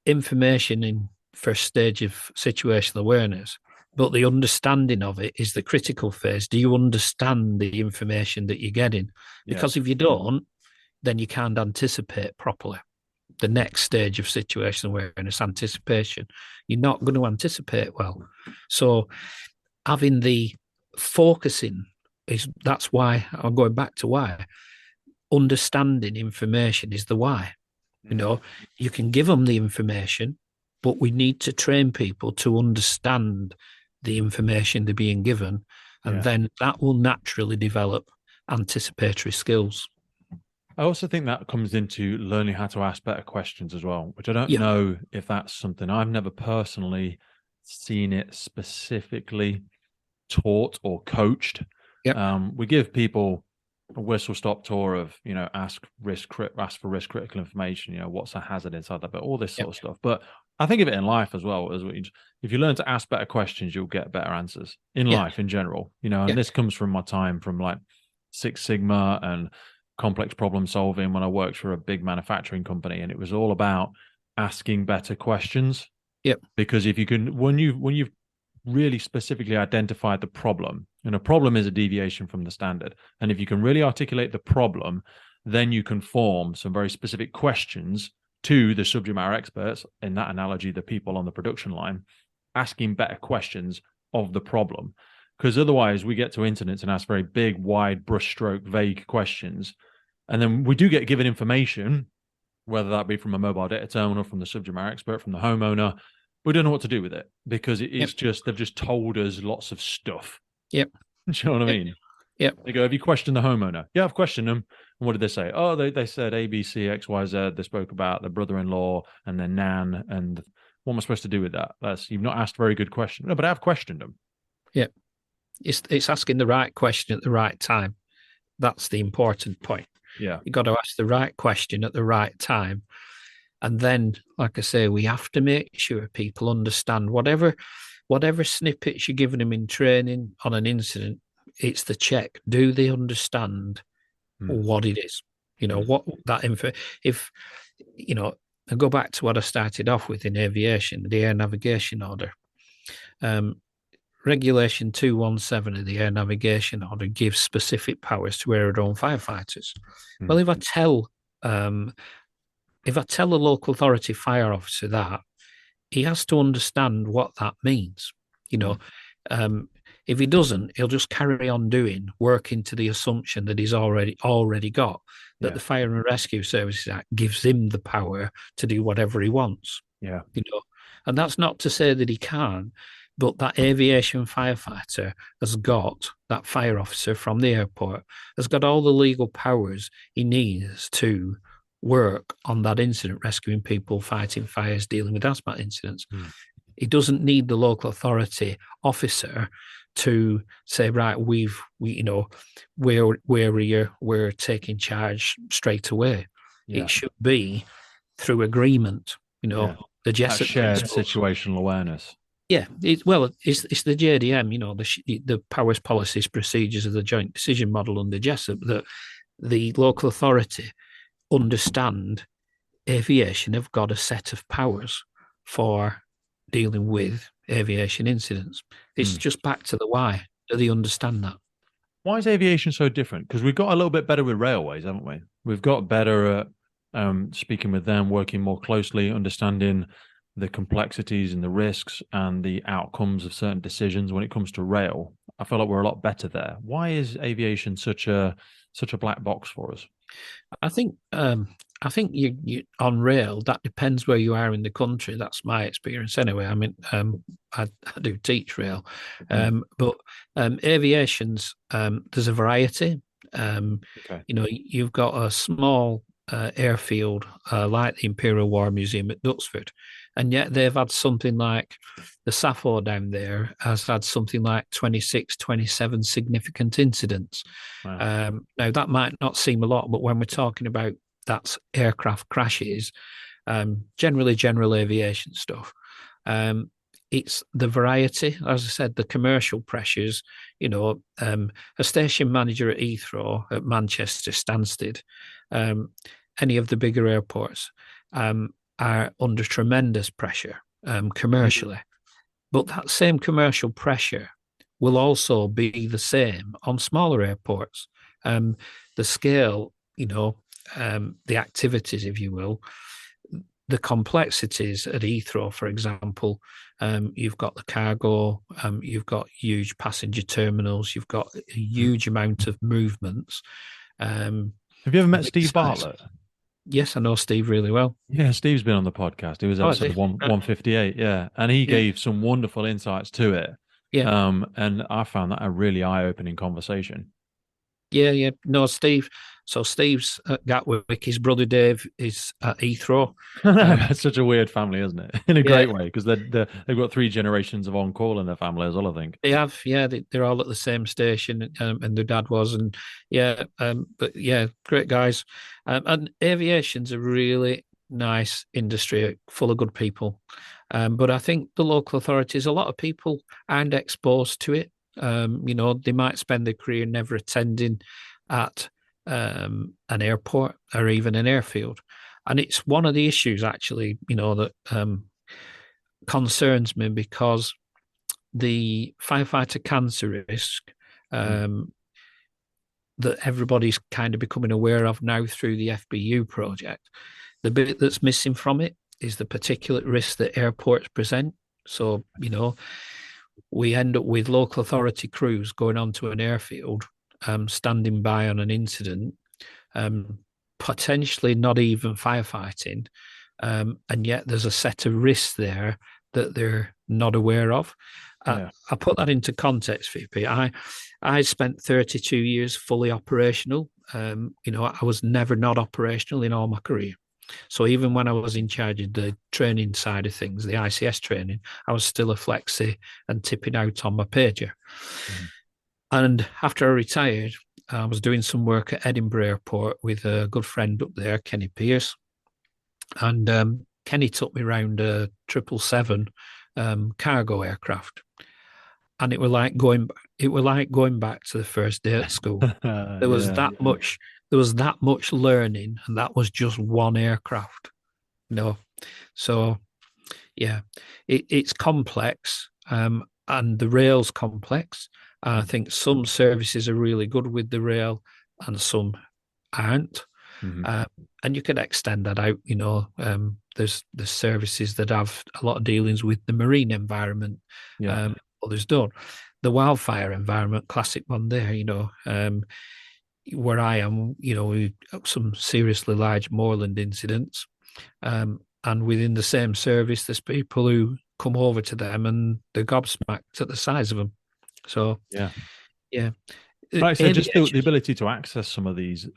information in first stage of situational awareness, but the understanding of it is the critical phase. Do you understand the information that you're getting? Because if you don't, then you can't anticipate properly. The next stage of situational awareness, anticipation, you're not going to anticipate well. So having the focusing that's why I'm going back to why. Understanding information is the why. You can give them the information, but we need to train people to understand the information they're being given, and then that will naturally develop anticipatory skills. I also think that comes into learning how to ask better questions as well, which I don't know if that's something I've never personally seen it specifically taught or coached. We give people a whistle-stop tour of, ask for risk critical information, what's a hazard inside that, but all this sort of stuff. But I think of it in life as well, if you learn to ask better questions, you'll get better answers in life in general, and this comes from my time from like Six Sigma and complex problem solving when I worked for a big manufacturing company, and it was all about asking better questions. Because if you can, when you've really specifically identified the problem, and a problem is a deviation from the standard, and if you can really articulate the problem, then you can form some very specific questions to the subject matter experts, in that analogy, the people on the production line, asking better questions of the problem. Because otherwise we get to incidents and ask very big, wide, brushstroke, vague questions. And then we do get given information, whether that be from a mobile data terminal, from the subject matter expert, from the homeowner, we don't know what to do with it because it's Yep. just they've just told us lots of stuff. Yep. Do you know what I Yep. mean? Yep. They go, have you questioned the homeowner? Yeah, I've questioned them. And what did they say? Oh, they said A, B, C, X, Y, Z. They spoke about their brother-in-law and their nan. And what am I supposed to do with that? You've not asked a very good question. No, but I have questioned them. Yep. It's asking the right question at the right time. That's the important point. Yeah. You've got to ask the right question at the right time. And then, like I say, we have to make sure people understand whatever snippets you're giving them in training on an incident, it's the check. Do they understand what it is? What that info, if, I go back to what I started off with in aviation, the air navigation order. Regulation 217 of the air navigation order gives specific powers to aerodrome firefighters. Well, if I tell a local authority fire officer that, he has to understand what that means. If he doesn't, he'll just carry on working to the assumption that he's already got, that the Fire and Rescue Services Act gives him the power to do whatever he wants. Yeah. And that's not to say that he can't, but that aviation firefighter has got, that fire officer from the airport has got all the legal powers he needs to work on that incident, rescuing people, fighting fires, dealing with hazmat incidents. He doesn't need the local authority officer to say, right, we're taking charge straight away. Yeah. It should be through agreement, the Jessup shared principles. situational awareness. Yeah, it's the JDM, the powers, policies, procedures of the joint decision model under Jessup, that the local authority understand aviation have got a set of powers for dealing with aviation incidents. It's just back to the why. Do they understand that? Why is aviation so different? Because we've got a little bit better with railways, haven't we? We've got better at speaking with them, working more closely, understanding the complexities and the risks and the outcomes of certain decisions. When it comes to rail, I feel like we're a lot better there. Why is aviation such a black box for us? I think you on rail, that depends where you are in the country. That's my experience anyway. I mean, I do teach rail, but aviation's there's a variety. You've got a small airfield like the Imperial War Museum at Duxford, and yet they've had something like the SAFO down there has had something like 26, 27 significant incidents. Wow. Now, that might not seem a lot, but when we're talking about that's aircraft crashes, generally general aviation stuff, it's the variety. As I said, the commercial pressures, a station manager at Heathrow, at Manchester Stansted, any of the bigger airports are under tremendous pressure commercially. But that same commercial pressure will also be the same on smaller airports. The scale, the activities, if you will, the complexities at Heathrow, for example, you've got the cargo, you've got huge passenger terminals, you've got a huge amount of movements. Have you ever met Steve Bartlett? Yes, I know Steve really well. Yeah, Steve's been on the podcast. He was episode 158, yeah. And he gave some wonderful insights to it. Yeah. And I found that a really eye-opening conversation. Yeah. No, Steve. So Steve's at Gatwick. His brother Dave is at Heathrow. That's such a weird family, isn't it? In a great way, because they've got 3 generations of on-call in their family as well, I think. They have, they're all at the same station, and their dad was, and great guys. And aviation's a really nice industry, full of good people. But I think the local authorities, a lot of people aren't exposed to it. They might spend their career never attending at an airport or even an airfield. And it's one of the issues, actually, that concerns me, because the firefighter cancer risk that everybody's kind of becoming aware of now through the FBU project, the bit that's missing from it is the particulate risk that airports present. So, we end up with local authority crews going onto an airfield, standing by on an incident, potentially not even firefighting, and yet there's a set of risks there that they're not aware of. Yeah. I put that into context, VP. I spent 32 years fully operational. I was never not operational in all my career. So even when I was in charge of the training side of things, the ICS training, I was still a flexi and tipping out on my pager. Mhm. And after I retired, I was doing some work at Edinburgh Airport with a good friend up there, Kenny Pierce. And Kenny took me around a 777 cargo aircraft. And it were like going back to the first day at school. There was Yeah. that much learning, and that was just one aircraft. So yeah, it's complex, and the rail's complex. I think some services are really good with the rail, and some aren't. Mhm. And you can extend that out. There's services that have a lot of dealings with the marine environment. Yeah. Others don't. The wildfire environment, classic one there. Where I am, we have some seriously large moorland incidents. And within the same service, there's people who come over to them and they're gobsmacked at the size of them. So, Yeah. yeah. Like I said, just the Aviation, ability to access some of these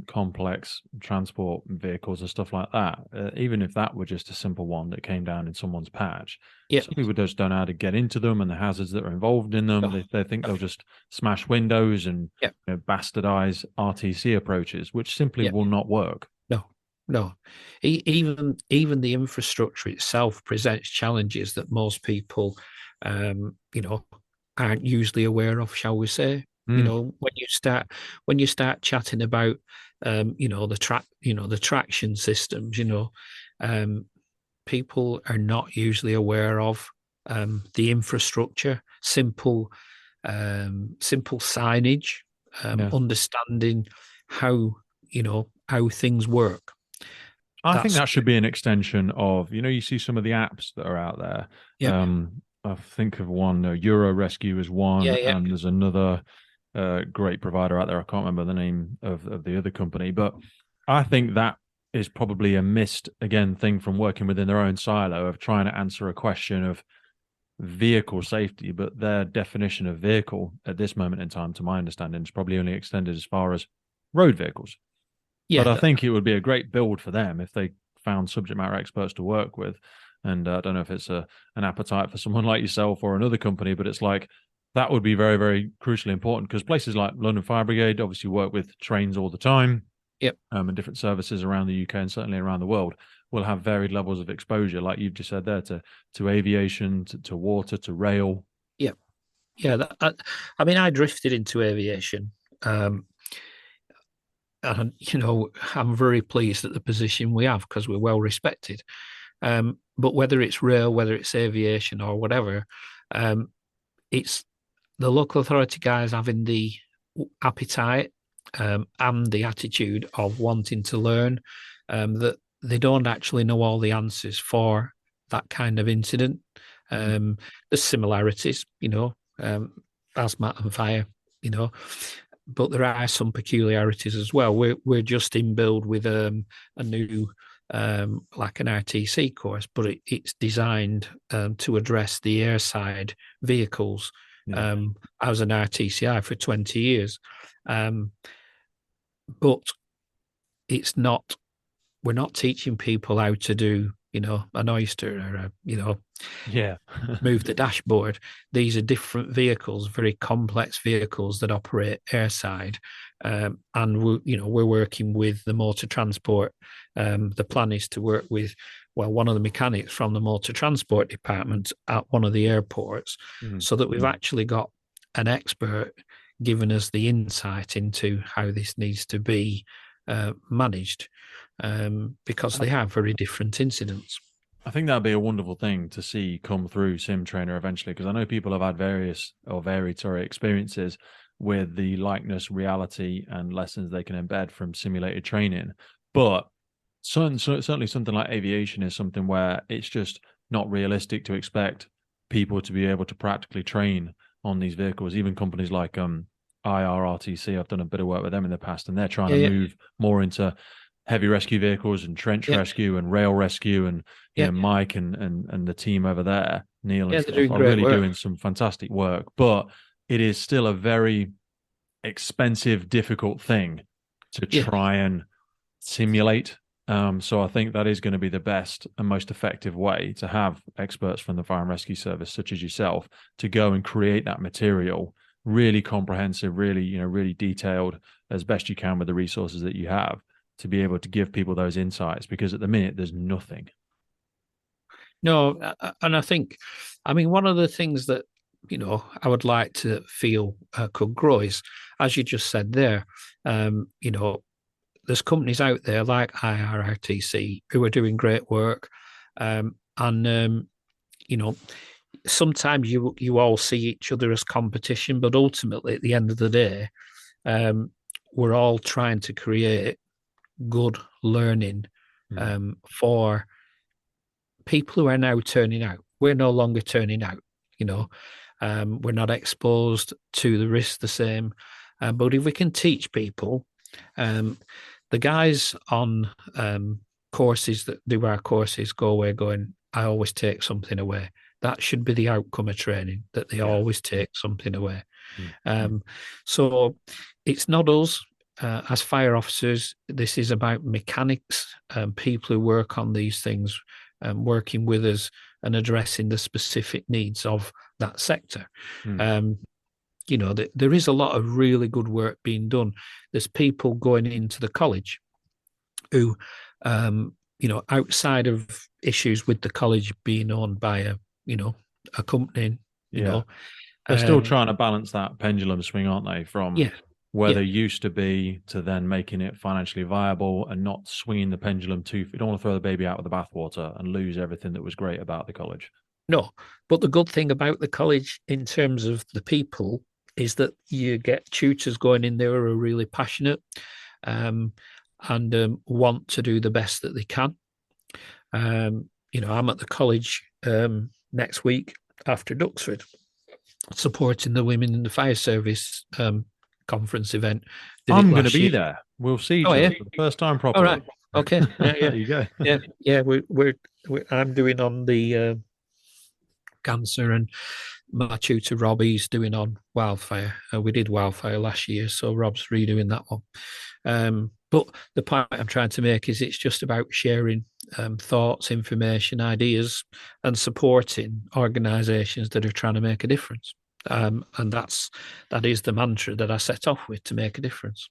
complex transport vehicles and stuff like that, even if that were just a simple one that came down in someone's patch, yeah. some people just don't know how to get into them and the hazards that are involved in them. No, They think they'll just smash windows and yeah, bastardize RTC approaches, which simply yeah. will not work. No, no. Even the infrastructure itself presents challenges that most people, aren't usually aware of, shall we say? Mm, When you start chatting about, the traction systems, people are not usually aware of the infrastructure, simple signage, yeah. understanding how how things work. I think That's that should be an extension of, you see some of the apps that are out there. yeah, I think of one, Euro Rescue is one, yeah, yeah, and there's another great provider out there. I can't remember the name of the other company, but I think that is probably a missed, again, thing from working within their own silo of trying to answer a question of vehicle safety, but their definition of vehicle at this moment in time, to my understanding, is probably only extended as far as road vehicles. But yeah. I think it would be a great build for them if they found subject matter experts to work with. And I don't know if it's an appetite for someone like yourself or another company, but it's like that would be very, very crucially important because places like London Fire Brigade obviously work with trains all the time, Yep. And different services around the UK and certainly around the world will have varied levels of exposure, like you've just said there, to aviation, to water, to rail. Yep. Yeah. I mean, I drifted into aviation. And I'm very pleased at the position we have because we're well respected. But whether it's rail, whether it's aviation or whatever, it's the local authority guys having the appetite and the attitude of wanting to learn, that they don't actually know all the answers for that kind of incident. There's similarities, hazmat and fire, but there are some peculiarities as well. We're just in build with a new like an RTC course, but it's designed to address the airside vehicles. Yeah. I was an RTCI for 20 years, but it's not. We're not teaching people how to do, an oyster or Yeah. move the dashboard. These are different vehicles, very complex vehicles that operate airside, and we're working with the motor transport. The plan is to work with one of the mechanics from the motor transport department at one of the airports, so that we've actually got an expert giving us the insight into how this needs to be managed, because they have very different incidents. I think that'd be a wonderful thing to see come through SimTrainer eventually, because I know people have had varied experiences with the likeness, reality, and lessons they can embed from simulated training. But certainly something like aviation is something where it's just not realistic to expect people to be able to practically train on these vehicles. Even companies like IRRTC, I've done a bit of work with them in the past, and they're trying to move more into heavy rescue vehicles and trench Yeah, rescue and rail rescue, and yeah, Mike and the team over there, Neil and yeah. They're stuff, doing are great really work. doing some fantastic work. But it is still a very expensive, difficult thing to Yeah. try and simulate. So I think that is going to be the best and most effective way to have experts from the fire and rescue service, such as yourself, to go and create that material really comprehensive, really, really detailed as best you can with the resources that you have, to be able to give people those insights. Because at the minute, there's nothing. No, and I think, I mean, one of the things that I would like to feel could grow is, as you just said there, there's companies out there like IRRTC who are doing great work, and sometimes you all see each other as competition, but ultimately at the end of the day, we're all trying to create good learning for people who are now turning out. We're no longer turning out, we're not exposed to the risk the same. But if we can teach people, the guys on courses that do our courses go away going, I always take something away. That should be the outcome of training, that they always take something away. So it's not us as fire officers. This is about mechanics, people who work on these things, working with us and addressing the specific needs of that sector. There is a lot of really good work being done. There's people going into the college who, outside of issues with the college being owned by a company, they're still trying to balance that pendulum swing, aren't they? From where they used to be to then making it financially viable and not swinging the pendulum too. You don't want to throw the baby out with the bathwater and lose everything that was great about the college. No, but the good thing about the college in terms of the people is that you get tutors going in there who are really passionate and want to do the best that they can. I'm at the college next week after Duxford, supporting the Women in the Fire Service conference event. I'm going to be there. We'll see each other for the first time properly. All right. Okay. Yeah. There you go. Yeah. I'm doing on the cancer, and my tutor Robbie's doing on wildfire. We did wildfire last year, so Rob's redoing that one. But the point I'm trying to make is it's just about sharing thoughts, information, ideas, and supporting organisations that are trying to make a difference. And that is the mantra that I set off with, to make a difference.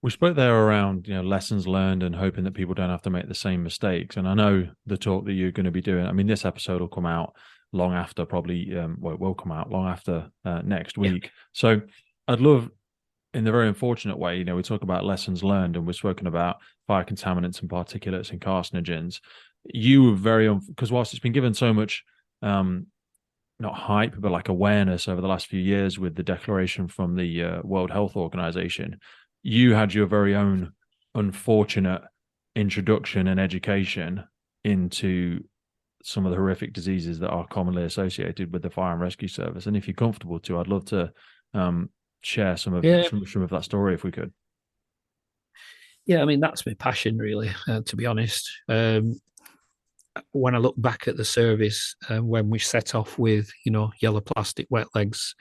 We spoke there around lessons learned and hoping that people don't have to make the same mistakes. And I know the talk that you're going to be doing, I mean, this episode will come out long after, probably it will come out long after next week. Yeah. So I'd love, in the very unfortunate way, we talk about lessons learned and we've spoken about fire contaminants and particulates and carcinogens. You were very, because whilst it's been given so much not hype, but like awareness over the last few years with the declaration from the World Health Organization, you had your very own unfortunate introduction and education into some of the horrific diseases that are commonly associated with the fire and rescue service. And if you're comfortable to, I'd love to share some of that story if we could. Yeah, I mean, that's my passion, really, to be honest. When I look back at the service, when we set off with, yellow plastic wet legs,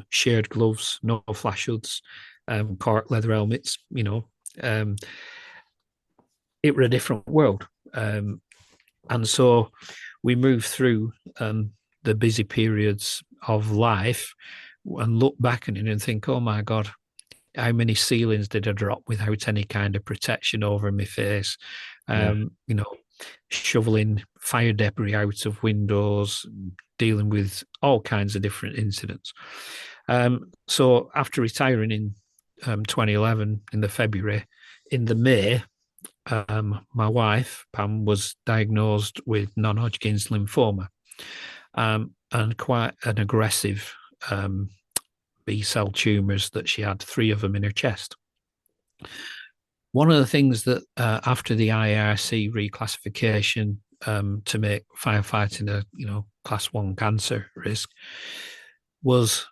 shared gloves, no flash hoods, cork leather helmets, it were a different world. And so we moved through the busy periods of life and look back at it and think, oh my God, how many ceilings did I drop without any kind of protection over my face? Shoveling fire debris out of windows, dealing with all kinds of different incidents. So after retiring in 2011, in the February, in the May, my wife, Pam, was diagnosed with non-Hodgkin's lymphoma and quite an aggressive B-cell tumours that she had, 3 of them in her chest. One of the things that after the IARC reclassification to make firefighting a class 1 cancer risk was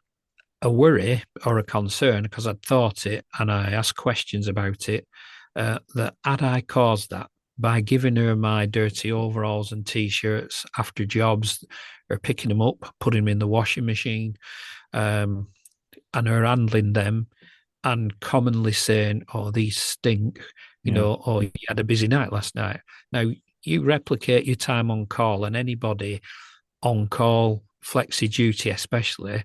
a worry or a concern, because I'd thought it and I asked questions about it. that had I caused that by giving her my dirty overalls and t-shirts after jobs, or picking them up, putting them in the washing machine, and her handling them, and commonly saying, "Oh, these stink," "Oh, you had a busy night last night." Now, you replicate your time on call, and anybody on call, flexi duty especially,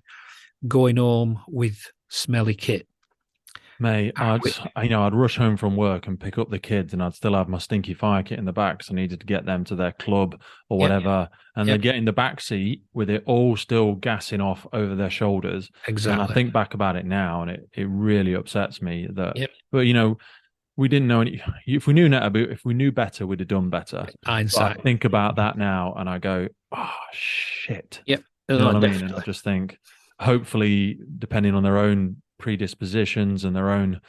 going home with smelly kit. Mate, I'd rush home from work and pick up the kids, and I'd still have my stinky fire kit in the back because I needed to get them to their club or whatever. And they'd get in the back seat with it all still gassing off over their shoulders. Exactly. And I think back about it now, and it really upsets me that. Yep. But we didn't know any. If we knew better, we'd have done better. Hindsight. But I think about that now, and I go, "Oh shit!" Yep. You know what I mean? Definitely. And I just think, hopefully, depending on their own predispositions and their own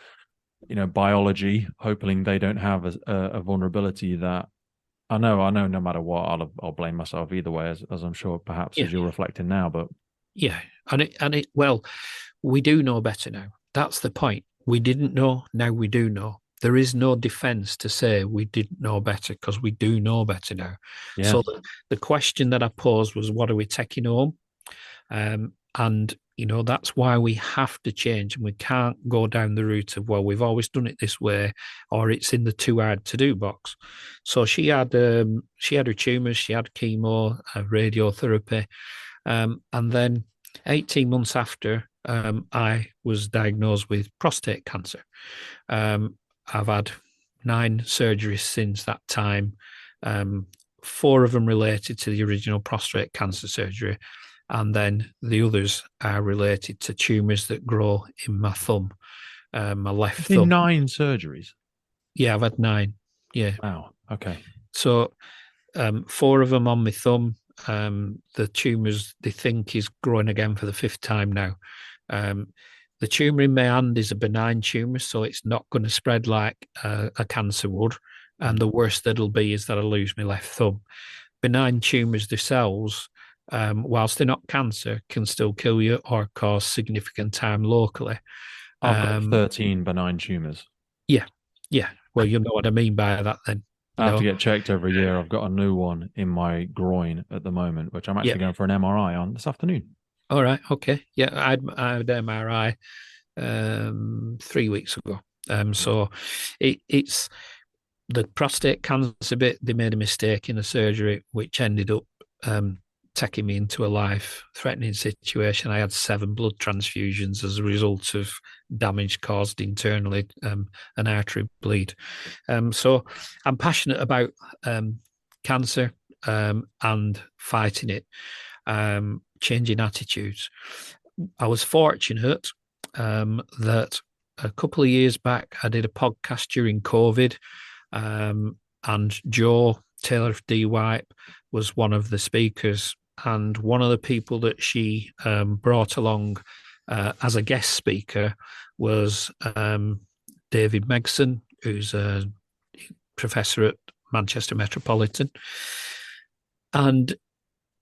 biology, hoping they don't have a vulnerability that I know no matter what I'll blame myself either way, as I'm sure perhaps as you're reflecting now. But well, we do know better now. That's the point. We didn't know, now we do know. There is no defense to say we didn't know better, because we do know better now. So the question that I posed was, what are we taking home? And that's why we have to change, and we can't go down the route of, well, we've always done it this way, or it's in the too hard to do box. So she had her tumours, she had chemo, radiotherapy, and then 18 months after, I was diagnosed with prostate cancer. I've had 9 surgeries since that time, 4 of them related to the original prostate cancer surgery. And then the others are related to tumours that grow in my thumb, my left thumb. 9 surgeries? Yeah, I've had 9. Yeah. Wow. Okay. So 4 of them on my thumb. The tumours, they think, is growing again for the 5th time now. The tumour in my hand is a benign tumour, so it's not going to spread like a cancer would. And the worst that'll be is that I lose my left thumb. Benign tumours themselves, whilst they're not cancer, can still kill you or cause significant harm locally. I've got 13 benign tumours. Yeah. Well, you know what I mean by that then. I have to get checked every year. I've got a new one in my groin at the moment, which I'm actually going for an MRI on this afternoon. All right. Okay. Yeah, I had MRI 3 weeks ago. So it's the prostate cancer bit. They made a mistake in the surgery, which ended up taking me into a life-threatening situation. I had 7 blood transfusions as a result of damage caused internally, an artery bleed. So I'm passionate about cancer and fighting it, changing attitudes. I was fortunate that a couple of years back, I did a podcast during COVID, and Joe Taylor of D-Wipe was one of the speakers. And one of the people that she brought along as a guest speaker was David Megson, who's a professor at Manchester Metropolitan. And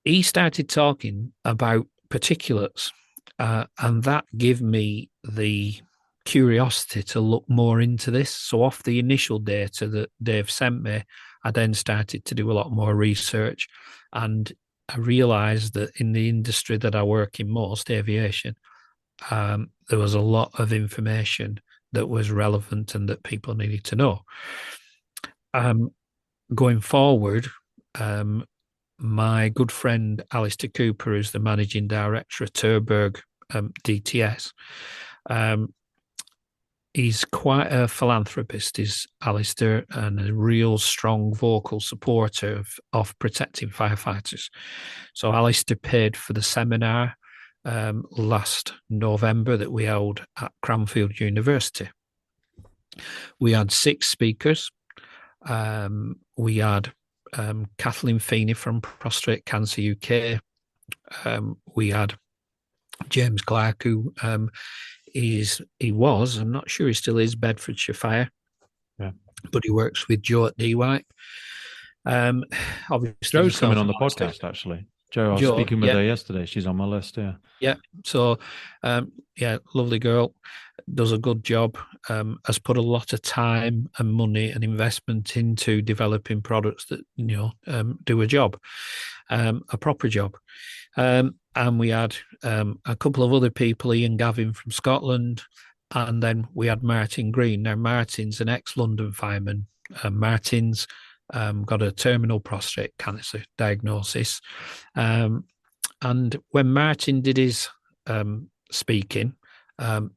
he started talking about particulates, and that gave me the curiosity to look more into this. So off the initial data that Dave sent me, I then started to do a lot more research, and I realised that in the industry that I work in most, aviation, there was a lot of information that was relevant and that people needed to know. Going forward, my good friend Alistair Cooper, who's the managing director of Terberg DTS, he's quite a philanthropist, is Alistair, and a real strong vocal supporter of protecting firefighters. So Alistair paid for the seminar last November that we held at Cranfield University. We had 6 speakers. We had Kathleen Feeney from Prostate Cancer UK. We had James Clark, who he was, I'm not sure he still is, Bedfordshire Fire, but he works with Joe at D-Wipe. Obviously, Joe's coming on the podcast, actually. Joe, I was Joe, speaking with yeah, her yesterday. She's on my list. Yeah. yeah. So, yeah, lovely girl, does a good job. Has put a lot of time and money and investment into developing products that do a job, a proper job. And we had a couple of other people, Ian Gavin from Scotland, and then we had Martin Green. Now, Martin's an ex-London fireman. Martin's got a terminal prostate cancer diagnosis. And when Martin did his speaking,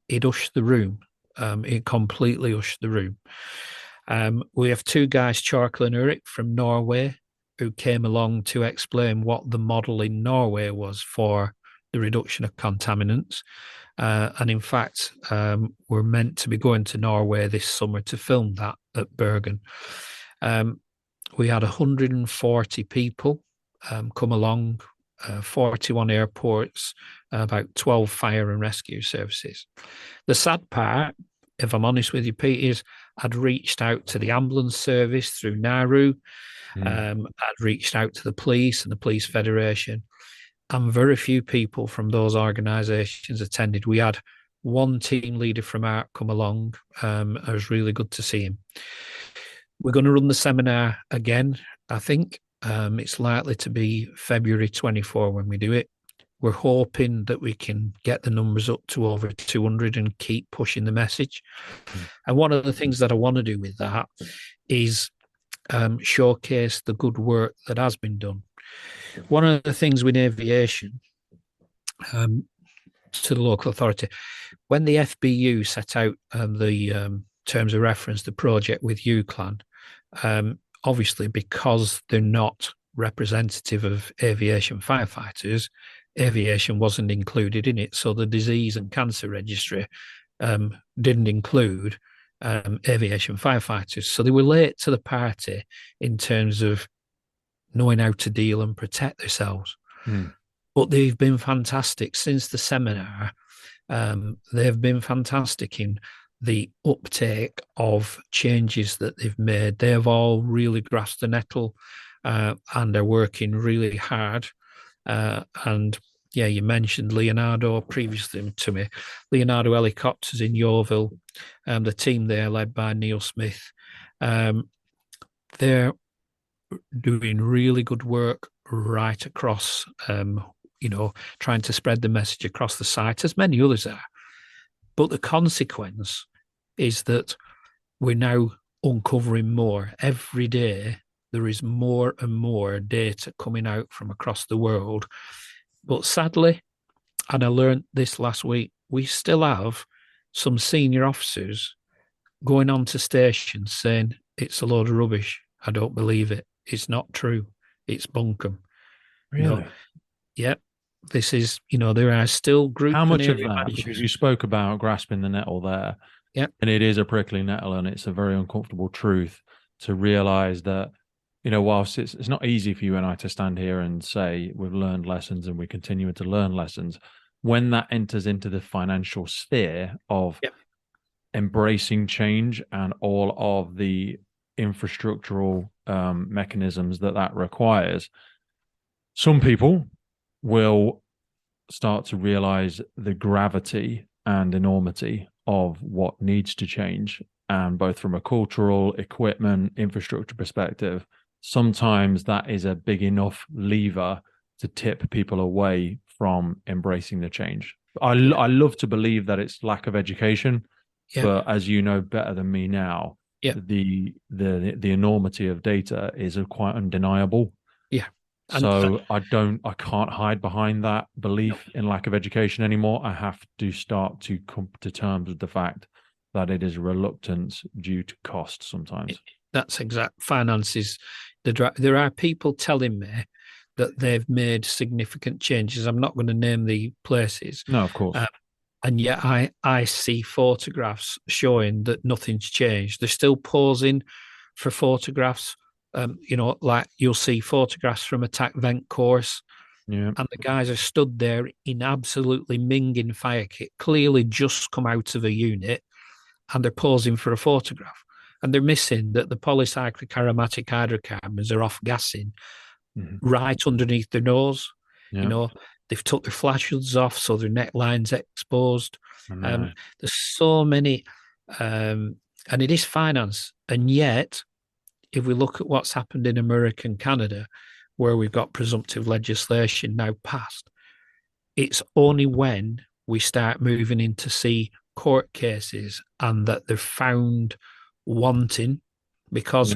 it hushed the room. It completely hushed the room. We have two guys, Charkel and Ulrich from Norway, who came along to explain what the model in Norway was for the reduction of contaminants. And in fact, we're meant to be going to Norway this summer to film that at Bergen. We had 140 people come along, 41 airports, about 12 fire and rescue services. The sad part, if I'm honest with you, Pete, is I'd reached out to the ambulance service through Nauru. I'd reached out to the police and the Police Federation, and very few people from those organisations attended. We had one team leader from ARC come along. It was really good to see him. We're going to run the seminar again, I think. It's likely to be February 24 when we do it. We're hoping that we can get the numbers up to over 200 and keep pushing the message. And one of the things that I want to do with that is showcase the good work that has been done. One of the things with aviation, to the local authority, when the FBU set out the terms of reference, the project with UCLAN, obviously because they're not representative of aviation firefighters, aviation wasn't included in it. So the disease and cancer registry didn't include aviation firefighters. So they were late to the party in terms of knowing how to deal and protect themselves. But they've been fantastic since the seminar. They've been fantastic in the uptake of changes that they've made. They've all really grasped the nettle and are working really hard. And yeah, you mentioned Leonardo previously to me. Leonardo Helicopters in Yeovil, the team there led by Neil Smith. They're doing really good work right across, trying to spread the message across the site, as many others are. But the consequence is that we're now uncovering more. Every day, there is more and more data coming out from across the world. But sadly, and I learned this last week, we still have some senior officers going on to stations saying it's a load of rubbish. I don't believe it. It's not true. It's bunkum. Really? Yeah. This is, there are still groups. How much of that? Because you spoke about grasping the nettle there. Yeah. And it is a prickly nettle and it's a very uncomfortable truth to realize that, whilst it's not easy for you and I to stand here and say we've learned lessons and we continue to learn lessons, when that enters into the financial sphere of embracing change and all of the infrastructural mechanisms that requires, some people will start to realize the gravity and enormity of what needs to change. And both from a cultural, equipment, infrastructure perspective, sometimes that is a big enough lever to tip people away from embracing the change. I love to believe that it's lack of education, but as you know better than me now, the enormity of data is quite undeniable. Yeah. So I can't hide behind that belief in lack of education anymore. I have to start to come to terms with the fact that it is reluctance due to cost sometimes. That's exact. Finances. There are people telling me that they've made significant changes. I'm not going to name the places. No, of course. And yet I see photographs showing that nothing's changed. They're still posing for photographs. Like you'll see photographs from attack vent course, and the guys are stood there in absolutely minging fire kit, clearly just come out of a unit, and they're posing for a photograph. And they're missing that the polycyclic aromatic hydrocarbons are off gassing right underneath their nose. You Yeah. know, they've took their flash hoods off, so their neckline's exposed. I Um, know. there's so many, and it is finance. And yet, if we look at what's happened in America and Canada, where we've got presumptive legislation now passed, it's only when we start moving in to see court cases and that they're found wanting, because,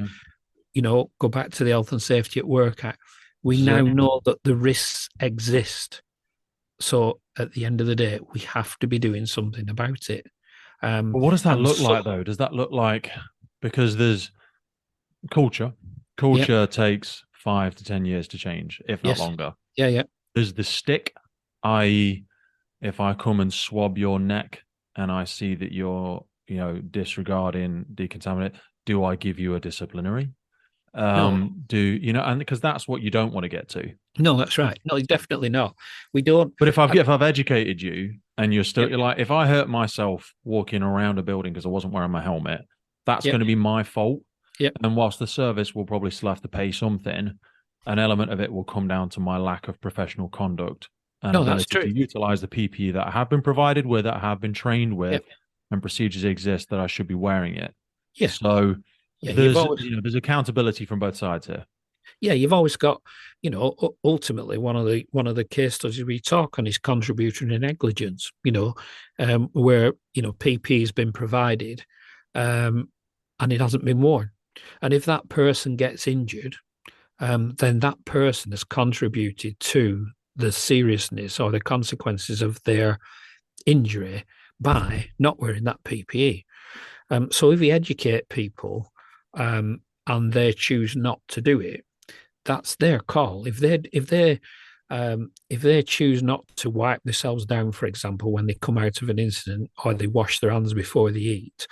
Yeah. go back to the Health and Safety at Work Act, we This is now it. know that the risks exist. So at the end of the day, we have to be doing something about it. But what does that And look so, like, though? Does that look like, because there's culture? yeah, Culture takes 5 to 10 years to change, if not yes, longer. yeah, yeah. There's the stick, i.e., if I come and swab your neck and I see that you're, disregarding decontaminate, do I give you a disciplinary? No, And because that's what you don't want to get to. no, that's right. No, definitely not. We don't. But if I've I, if I've educated you and you're still, yep, you're like, if I hurt myself walking around a building because I wasn't wearing my helmet, that's yep, going to be my fault. yep. And whilst the service will probably still have to pay something, an element of it will come down to my lack of professional conduct and No, that's ability true. to utilize the PPE that I have been provided with, that I have been trained with, Yep. and procedures exist that I should be wearing it. Yeah, So yeah. You've there's always, there's accountability from both sides here. yeah, you've always got, ultimately one of the case studies we talk on is contributory negligence. Where PP has been provided, and it hasn't been worn, and if that person gets injured, then that person has contributed to the seriousness or the consequences of their injury by not wearing that PPE. So if we educate people, and they choose not to do it, that's their call. If they choose not to wipe themselves down, for example, when they come out of an incident, or they wash their hands before they eat,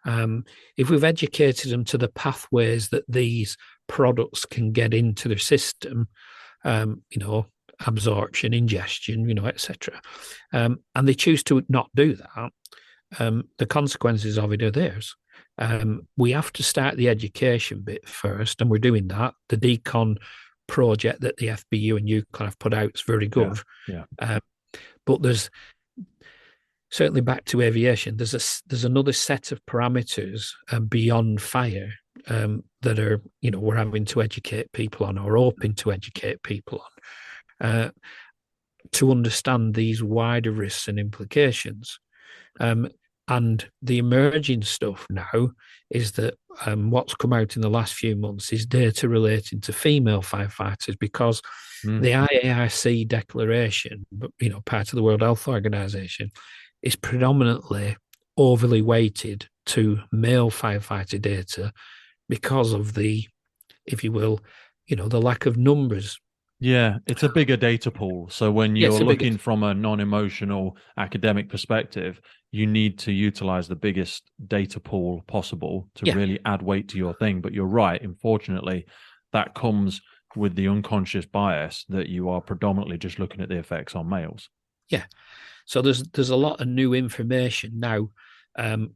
if we've educated them to the pathways that these products can get into their system, absorption, ingestion, etc., and they choose to not do that, the consequences of it are theirs. We have to start the education bit first, and we're doing that. The decon project that the FBU and UCLan have put out is very good. Yeah. But there's certainly, back to aviation, there's another set of parameters beyond fire, that are, we're having to educate people on, or hoping to educate people on, to understand these wider risks and implications. And the emerging stuff now is that, what's come out in the last few months is data relating to female firefighters, because the IARC declaration, part of the World Health Organization, is predominantly overly weighted to male firefighter data because of the, if you will, the lack of numbers. Yeah, it's a bigger data pool. So when Yeah, you're it's the looking biggest. from a non-emotional academic perspective, you need to utilize the biggest data pool possible to Yeah, really add weight to your thing. But you're right. Unfortunately, that comes with the unconscious bias that you are predominantly just looking at the effects on males. yeah. So there's a lot of new information now,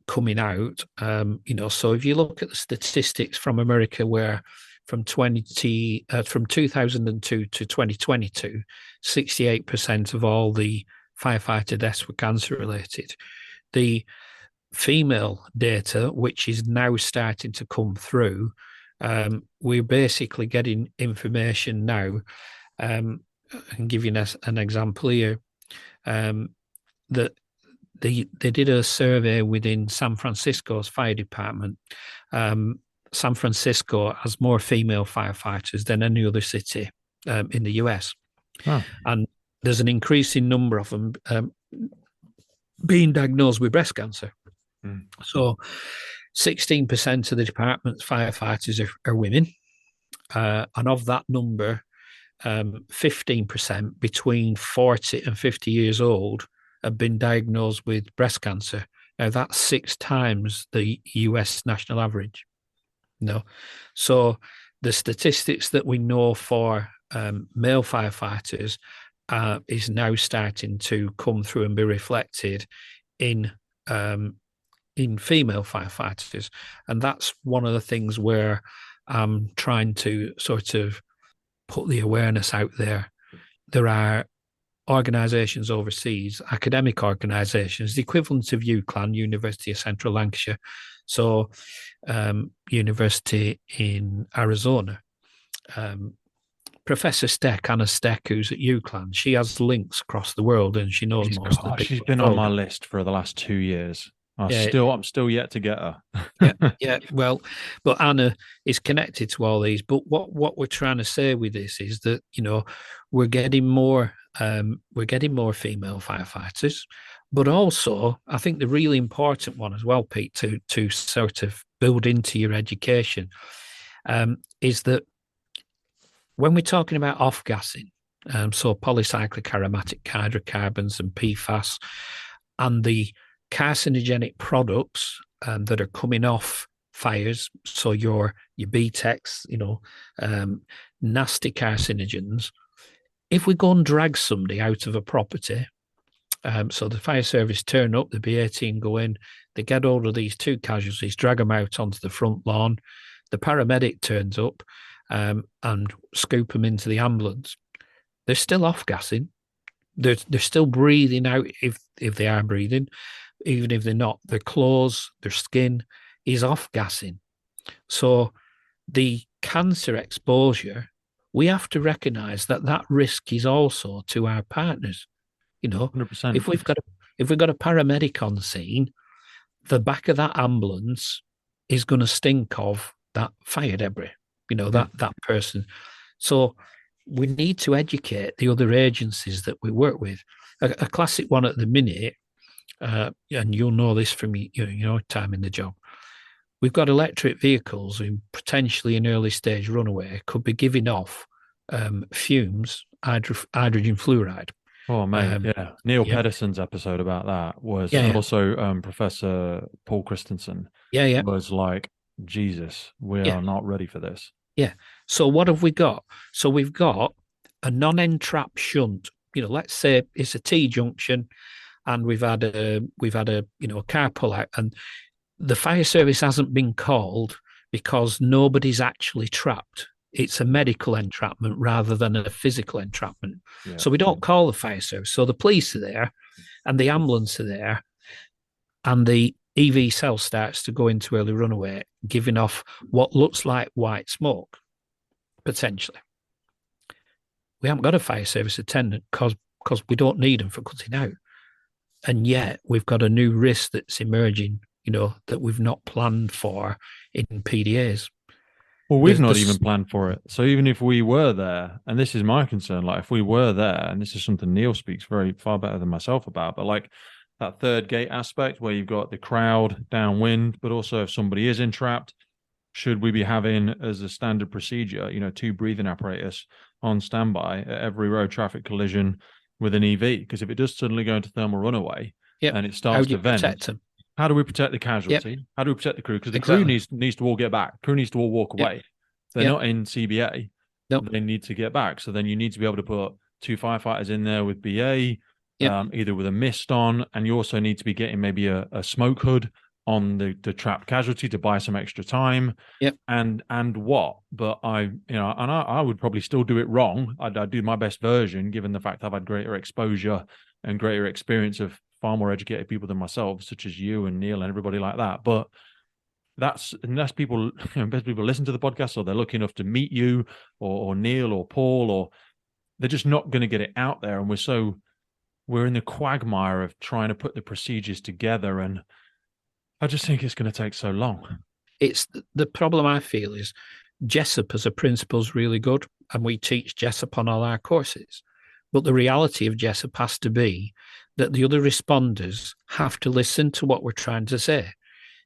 coming out. So if you look at the statistics from America, where from 2002 to 2022, 68% of all the firefighter deaths were cancer related. The female data, which is now starting to come through, we're basically getting information now. I can give you an example here. That they did a survey within San Francisco's fire department. San Francisco has more female firefighters than any other city, in the US. Oh. And there's an increasing number of them being diagnosed with breast cancer. So 16% of the department's firefighters are women. And of that number, 15% between 40 and 50 years old have been diagnosed with breast cancer. Now, that's 6 times the US national average. So the statistics that we know for male firefighters is now starting to come through and be reflected in female firefighters. And that's one of the things where I'm trying to sort of put the awareness out there. there are organisations overseas, academic organisations, the equivalent of UCLan, University of Central Lancashire, so University in Arizona. Professor Steck, Anna Steck, who's at UCLan, she has links across the world, and she knows most of the people. She's been on my list for the last 2 years. I'm still yet to get her. Yeah. Well, but Anna is connected to all these. But what we're trying to say with this is that, you know, we're getting more female firefighters, but also I think the really important one as well, Pete, to sort of build into your education, is that when we're talking about off-gassing, so polycyclic aromatic hydrocarbons and PFAS, and the carcinogenic products that are coming off fires, so your BTEX, you know, nasty carcinogens. If we go and drag somebody out of a property, so the fire service turn up, the B18 go in, they get hold of these 2 casualties, drag them out onto the front lawn, the paramedic turns up and scoop them into the ambulance. They're still off-gassing. They're still breathing out if they are breathing. Even if they're not, their clothes, their skin is off-gassing. So the cancer exposure, we have to recognise that risk is also to our partners. You know, 100%. if we've got a paramedic on scene, the back of that ambulance is going to stink of that fire debris. You know, that person. So we need to educate the other agencies that we work with. A classic one at the minute. And you'll know this from your time in the job. We've got electric vehicles who potentially in early stage runaway could be giving off fumes, hydrogen fluoride. Oh, mate, yeah. Neil Pedersen's episode about that was, and also Professor Paul Christensen was like, Jesus, we are not ready for this. Yeah. So what have we got? So we've got a non-entrap shunt. You know, let's say it's a T-junction, and we've had a car pull out, and the fire service hasn't been called because nobody's actually trapped. It's a medical entrapment rather than a physical entrapment. Yeah, so we don't call the fire service. So the police are there, and the ambulance are there, and the EV cell starts to go into early runaway, giving off what looks like white smoke, potentially. We haven't got a fire service attendant because we don't need them for cutting out. And yet we've got a new risk that's emerging, you know, that we've not planned for in PDAs. Well, we've not even planned for it. So even if we were there, and this is my concern, like if we were there, and this is something Neil speaks very far better than myself about, but like that third gate aspect where you've got the crowd downwind, but also if somebody is entrapped, should we be having as a standard procedure, you know, 2 breathing apparatus on standby at every road traffic collision with an EV? Because if it does suddenly go into thermal runaway and it starts to vent, how do we protect the casualty? Yep. How do we protect the crew? Because the crew needs to all get back. Crew needs to all walk away. They're not in CBA. Nope. They need to get back. So then you need to be able to put 2 firefighters in there with BA, either with a mist on, and you also need to be getting maybe a smoke hood on the trapped casualty to buy some extra time. And what? But I would probably still do it wrong. I'd do my best version, given the fact I've had greater exposure and greater experience of far more educated people than myself, such as you and Neil and everybody like that. But unless people listen to the podcast, or they're lucky enough to meet you or Neil or Paul, or they're just not going to get it out there. And we're in the quagmire of trying to put the procedures together, and I just think it's going to take so long. It's the problem I feel is Jessup as a principle is really good, and we teach Jessup on all our courses. But the reality of Jessup has to be that the other responders have to listen to what we're trying to say.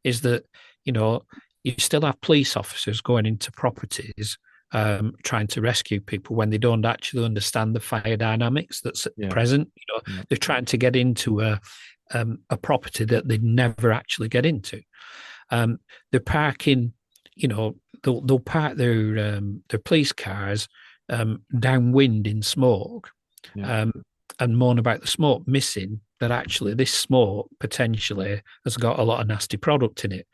Is that, you know, you still have police officers going into properties trying to rescue people when they don't actually understand the fire dynamics that's present. You know, they're trying to get into a property that they never actually get into. They're parking, you know, they'll park their police cars downwind in smoke, and moan about the smoke, missing that actually this smoke potentially has got a lot of nasty product in it.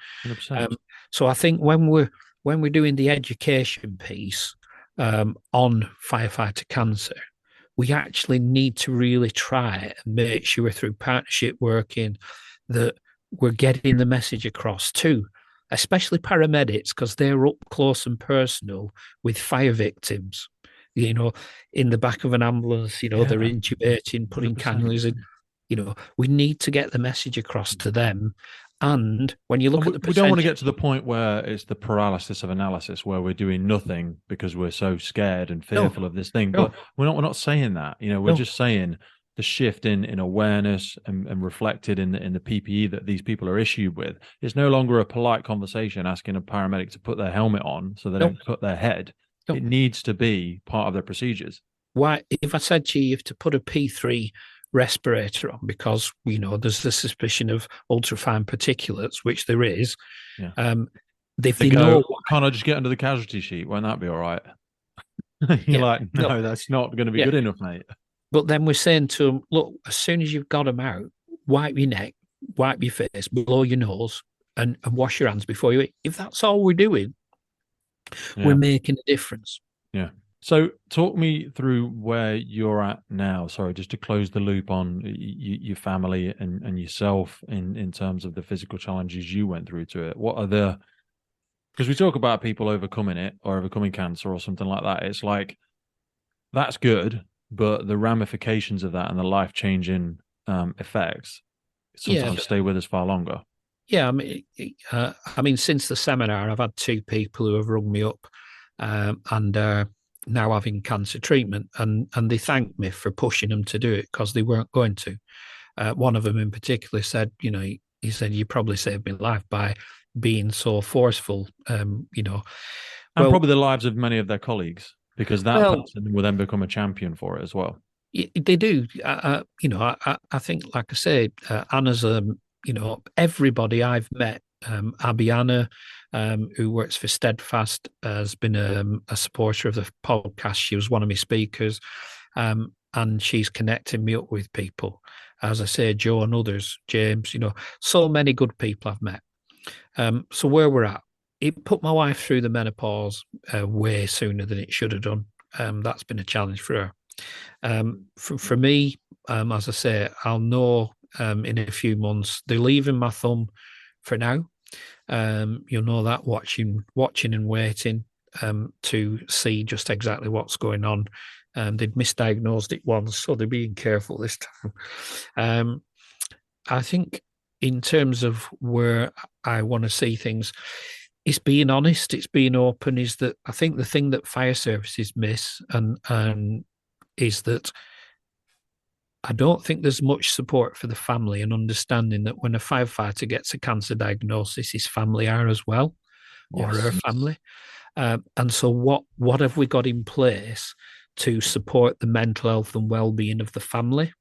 So I think when we're doing the education piece on firefighter cancer, we actually need to really try and make sure through partnership working that we're getting the message across too, especially paramedics, because they're up close and personal with fire victims. In the back of an ambulance, they're intubating, putting 100%. cannulas in. We need to get the message across to them. And when you look at the we don't want to get to the point where it's the paralysis of analysis, where we're doing nothing because we're so scared and fearful of this thing. But we're not saying that. We're just saying the shift in awareness and reflected in the PPE that these people are issued with. It's no longer a polite conversation asking a paramedic to put their helmet on so they don't cut their head. It needs to be part of their procedures. Why, if I said to you, you have to put a P3 respirator on because there's the suspicion of ultrafine particulates, which there is. They know, can't I just get under the casualty sheet? Won't that be all right? You're like, no, that's not going to be good enough, mate. But then we're saying to them, look, as soon as you've got them out, wipe your neck, wipe your face, blow your nose, and wash your hands before you eat. If that's all we're doing, we're making a difference. Yeah. So talk me through where you're at now. Sorry, just to close the loop on your family and yourself in terms of the physical challenges you went through to it. What are because we talk about people overcoming it or overcoming cancer or something like that. It's like, that's good, but the ramifications of that and the life-changing effects sometimes stay with us far longer. Yeah, I mean, since the seminar, I've had 2 people who have rung me up and now having cancer treatment, and they thanked me for pushing them to do it because they weren't going to. One of them in particular said, he said, you probably saved my life by being so forceful, and probably the lives of many of their colleagues, because that person will then become a champion for it as well. They do. I think, like I said, Anna's, everybody I've met, Abiana, who works for Steadfast, has been a supporter of the podcast. She was one of my speakers, and she's connecting me up with people. As I say, Joe and others, James, so many good people I've met. So where we're at, it put my wife through the menopause way sooner than it should have done. That's been a challenge for her. For me, as I say, I'll know in a few months. They're leaving my thumb for now. You'll know that watching and waiting to see just exactly what's going on. They'd misdiagnosed it once, so they're being careful this time. I think in terms of where I want to see things, it's being honest, it's being open. Is that I think the thing that fire services miss and is that I don't think there's much support for the family and understanding that when a firefighter gets a cancer diagnosis, his family are as well, or her family. And so what have we got in place to support the mental health and well-being of the family?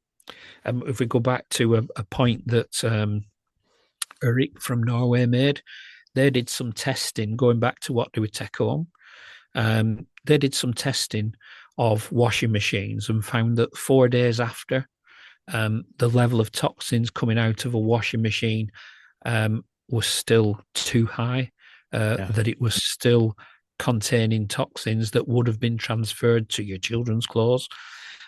If we go back to a point that Eric from Norway made, they did some testing, going back to what do we take home. They did some testing of washing machines and found that 4 days after, the level of toxins coming out of a washing machine was still too high, that it was still containing toxins that would have been transferred to your children's clothes.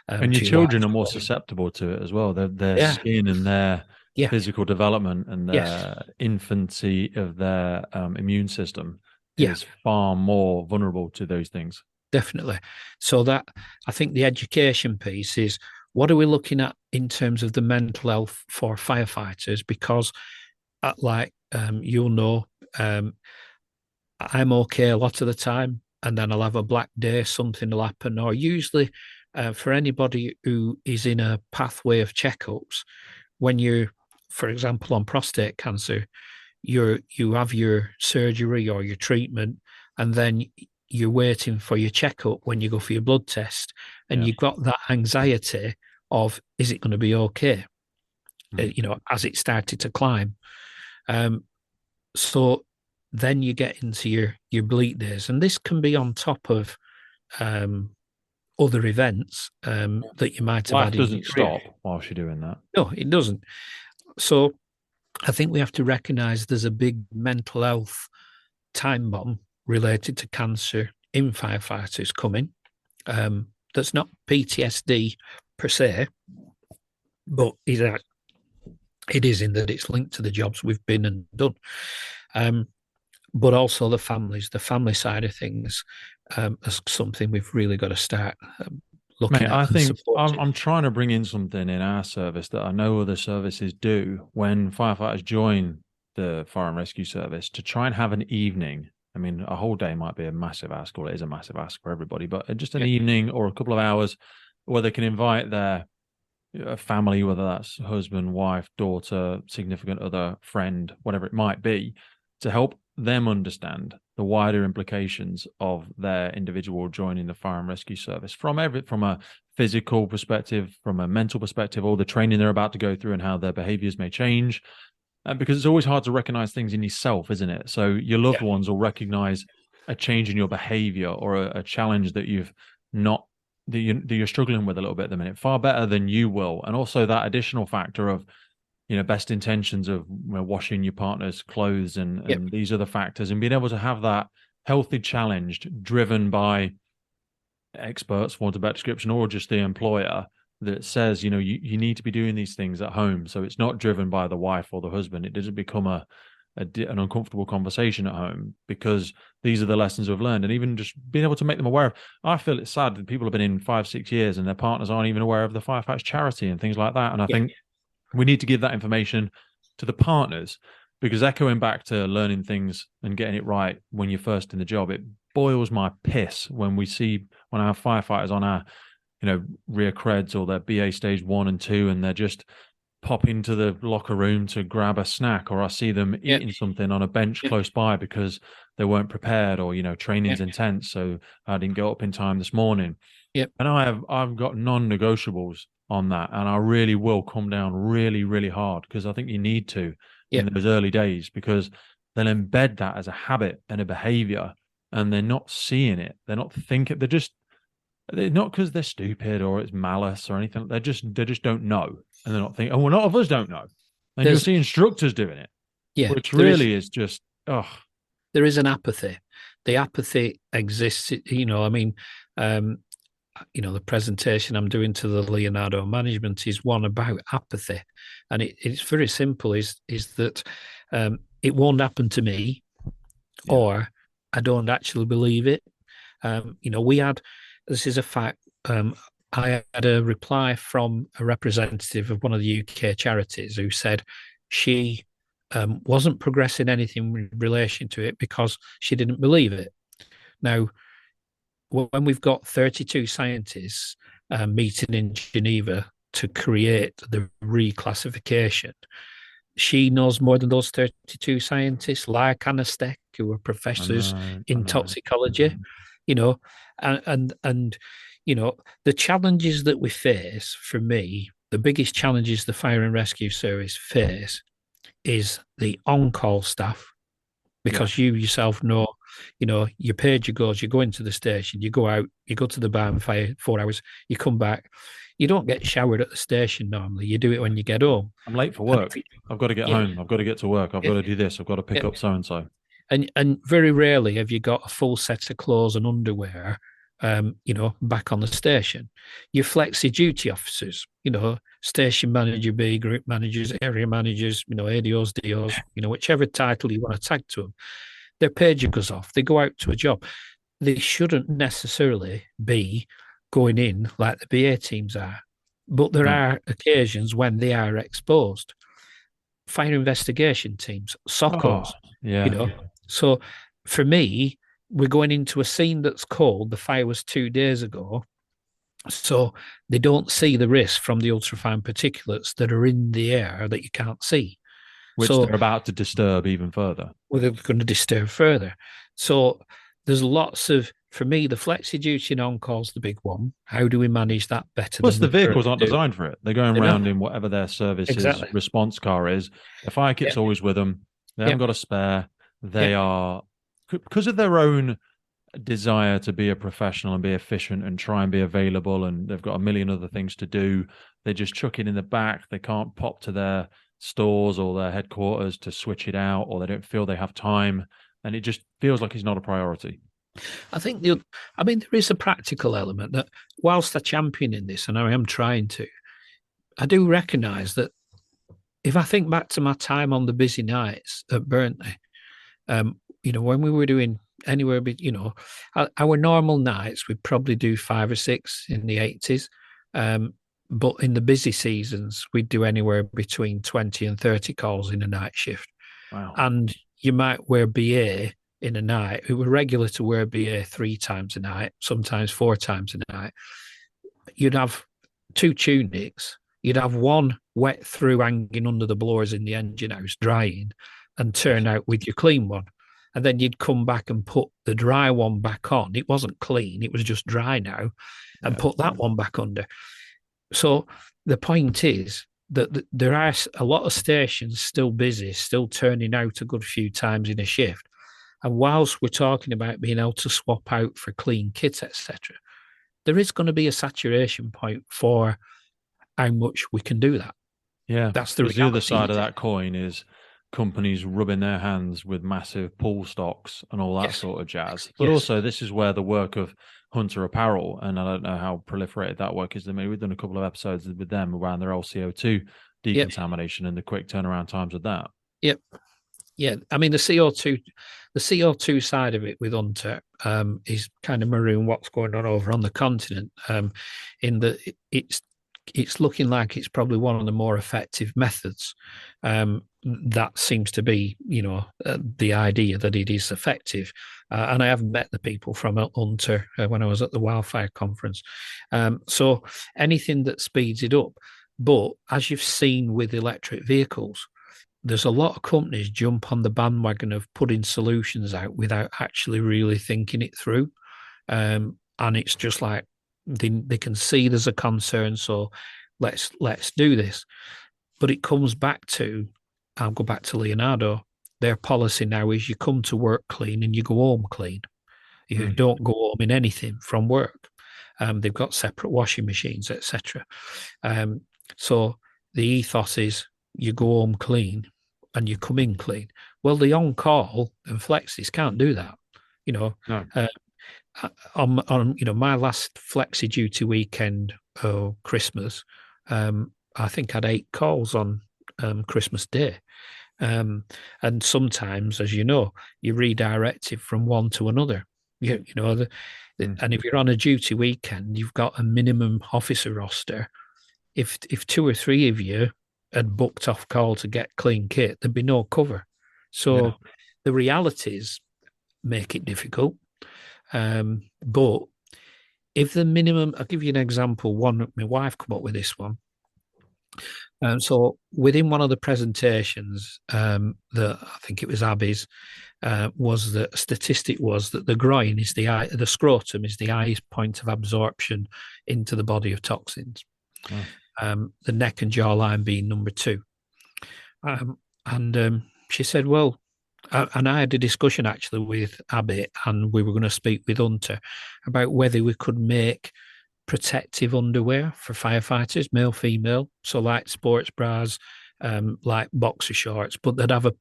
And your children are more susceptible to it as well. Their skin and their physical development and their infancy of their immune system is far more vulnerable to those things. Definitely. So that, I think the education piece is, what are we looking at in terms of the mental health for firefighters? Because you'll know, I'm okay a lot of the time, and then I'll have a black day, something will happen. Or usually for anybody who is in a pathway of checkups, when you're, for example, on prostate cancer, you have your surgery or your treatment, and then you're waiting for your checkup when you go for your blood test, and you've got that anxiety of, is it going to be okay? As it started to climb. So then you get into your bleak days, and this can be on top of other events that you might have Life had. Doesn't stop whilst you're doing that. No, it doesn't. So I think we have to recognize there's a big mental health time bomb related to cancer in firefighters coming. that's not PTSD per se, but it is in that it's linked to the jobs we've been and done. But also the family side of things is something we've really got to start looking Mate, at I and think supporting. I'm trying to bring in something in our service that I know other services do when firefighters join the fire and rescue service, to try and have an evening. I mean, a whole day might be a massive ask, or it is a massive ask for everybody, but just an Yeah, evening or a couple of hours where they can invite their family, whether that's husband, wife, daughter, significant other, friend, whatever it might be, to help them understand the wider implications of their individual joining the fire and rescue service from a physical perspective, from a mental perspective, all the training they're about to go through and how their behaviors may change. Because it's always hard to recognize things in yourself, isn't it? So your loved yeah, ones will recognize a change in your behavior or a challenge that you've not that you're struggling with a little bit at the minute, far better than you will. And also that additional factor of, best intentions of washing your partner's clothes and yeah, these other factors, and being able to have that healthy challenge driven by experts, for want of a better description, or just the employer that says, you need to be doing these things at home. So it's not driven by the wife or the husband. It doesn't become an uncomfortable conversation at home, because these are the lessons we've learned. And even just being able to make them aware of, I feel it's sad that people have been in 5-6 years and their partners aren't even aware of the Firefighters charity and things like that. And I yeah. think we need to give that information to the partners, because echoing back to learning things and getting it right when you're first in the job, it boils my piss when our firefighters on our, rear creds or their BA stage 1 and 2, and they're just pop into the locker room to grab a snack, or I see them Yeah, eating something on a bench yeah, close by because they weren't prepared, or, training's yeah, intense, so I didn't get up in time this morning. yeah, And I've got non-negotiables on that, and I really will come down really, really hard, because I think you need to yeah. in those early days, because they'll embed that as a habit and a behavior, and they're not seeing it. They're not thinking. They're not because they're stupid or it's malice or anything. They just don't know, and they're not thinking. Oh, well, a lot of us don't know, and you'll There's see instructors doing it, yeah, which really is just there is an apathy. The apathy exists. I mean, the presentation I'm doing to the Leonardo management is one about apathy, and it's very simple. Is that it won't happen to me, yeah. or I don't actually believe it. We had, this is a fact. I had a reply from a representative of one of the UK charities who said she wasn't progressing anything in relation to it because she didn't believe it. Now, when we've got 32 scientists meeting in Geneva to create the reclassification, she knows more than those 32 scientists, like Anna Steck, who are professors I in know. toxicology, you know, and the challenges that we face, for me, the biggest challenges the fire and rescue service face is the on-call staff, Yeah. because you yourself know, your pager goes, you go into the station, you go out, you go to the bar and fire 4 hours, you come back. You don't get showered at the station normally. You do it when you get home. I'm late for And work. I've got to get yeah, home. I've got to get to work. I've got yeah, to do this. I've got to pick yeah. up so and so. And very rarely have you got a full set of clothes and underwear, back on the station. Your flexi duty officers, station manager B, group managers, area managers, ADOs, DOs, whichever title you want to tag to them, their pager goes off. They go out to a job. They shouldn't necessarily be going in like the BA teams are, but there No. are occasions when they are exposed. Fire investigation teams, Oh, SOCOs, you yeah. know. So for me, we're going into a scene that's cold. The fire was 2 days ago. So they don't see the risk from the ultrafine particulates that are in the air that you can't see. Which So they're about to disturb even further. they're going to disturb further. So there's lots of, for me, the flexi duty and on call's the big one. How do we manage that better Plus, than the we vehicles currently aren't do? designed for it. They're going They're not. around in whatever their services Exactly. response car is. The fire kit's Yeah. always with them. They Yeah. haven't got a spare. Yeah. They are, because of their own desire to be a professional and be efficient and try and be available, and they've got a million other things to do. They just chuck it in the back. They can't pop to their stores or their headquarters to switch it out, or they don't feel they have time. And it just feels like it's not a priority. I think there is a practical element that, whilst I champion in this, and I am trying to, I do recognise that if I think back to my time on the busy nights at Burnley, when we were doing anywhere, our normal nights, we'd probably do 5 or 6 in the 80s. But in the busy seasons, we'd do anywhere between 20 and 30 calls in a night shift. Wow. And you might wear BA in a night. It was regular to wear BA 3 times a night, sometimes 4 times a night. You'd have 2 tunics. You'd have one wet through hanging under the blowers in the engine house drying, and turn out with your clean one. And then you'd come back and put the dry one back on. It wasn't clean, it was just dry now, and put that one back under. So the point is that there are a lot of stations still busy, still turning out a good few times in a shift. And whilst we're talking about being able to swap out for clean kit, etc., there is going to be a saturation point for how much we can do that. Yeah, that's the other side of that coin is companies rubbing their hands with massive pool stocks and all that sort of jazz. But also, this is where the work of Hunter Apparel, and I don't know how proliferated that work is. I mean, we've done a couple of episodes with them around their old CO2 decontamination and the quick turnaround times of that. Yep. Yeah, I mean the CO2 side of it with Hunter is kind of mirroring what's going on over on the continent. In that it's looking like it's probably one of the more effective methods. That seems to be, the idea that it is effective. And I have met the people from Hunter when I was at the wildfire conference. So anything that speeds it up. But as you've seen with electric vehicles, there's a lot of companies jump on the bandwagon of putting solutions out without actually really thinking it through. And it's just like they can see there's a concern, so let's do this. But it comes back to, I'll go back to Leonardo. Their policy now is you come to work clean and you go home clean. You don't go home in anything from work. They've got separate washing machines, etc. So the ethos is you go home clean and you come in clean. Well, the on-call and flexis can't do that. No. On my last flexi duty weekend, Christmas, I think I had 8 calls on Christmas Day. And sometimes, as you know, you redirect it from one to another. And if you're on a duty weekend, you've got a minimum officer roster. If 2 or 3 of you had booked off call to get clean kit, there'd be no cover. So the realities make it difficult. But if the minimum, I'll give you an example. My wife come up with this one. So within one of the presentations, that I think it was Abby's, was that a statistic was that the groin is the scrotum is the highest point of absorption into the body of toxins. The neck and jawline being number 2. And she said, well, and I had a discussion actually with Abby, and we were going to speak with Hunter about whether we could make protective underwear for firefighters, male, female, so like sports bras, like boxer shorts, but they'd have a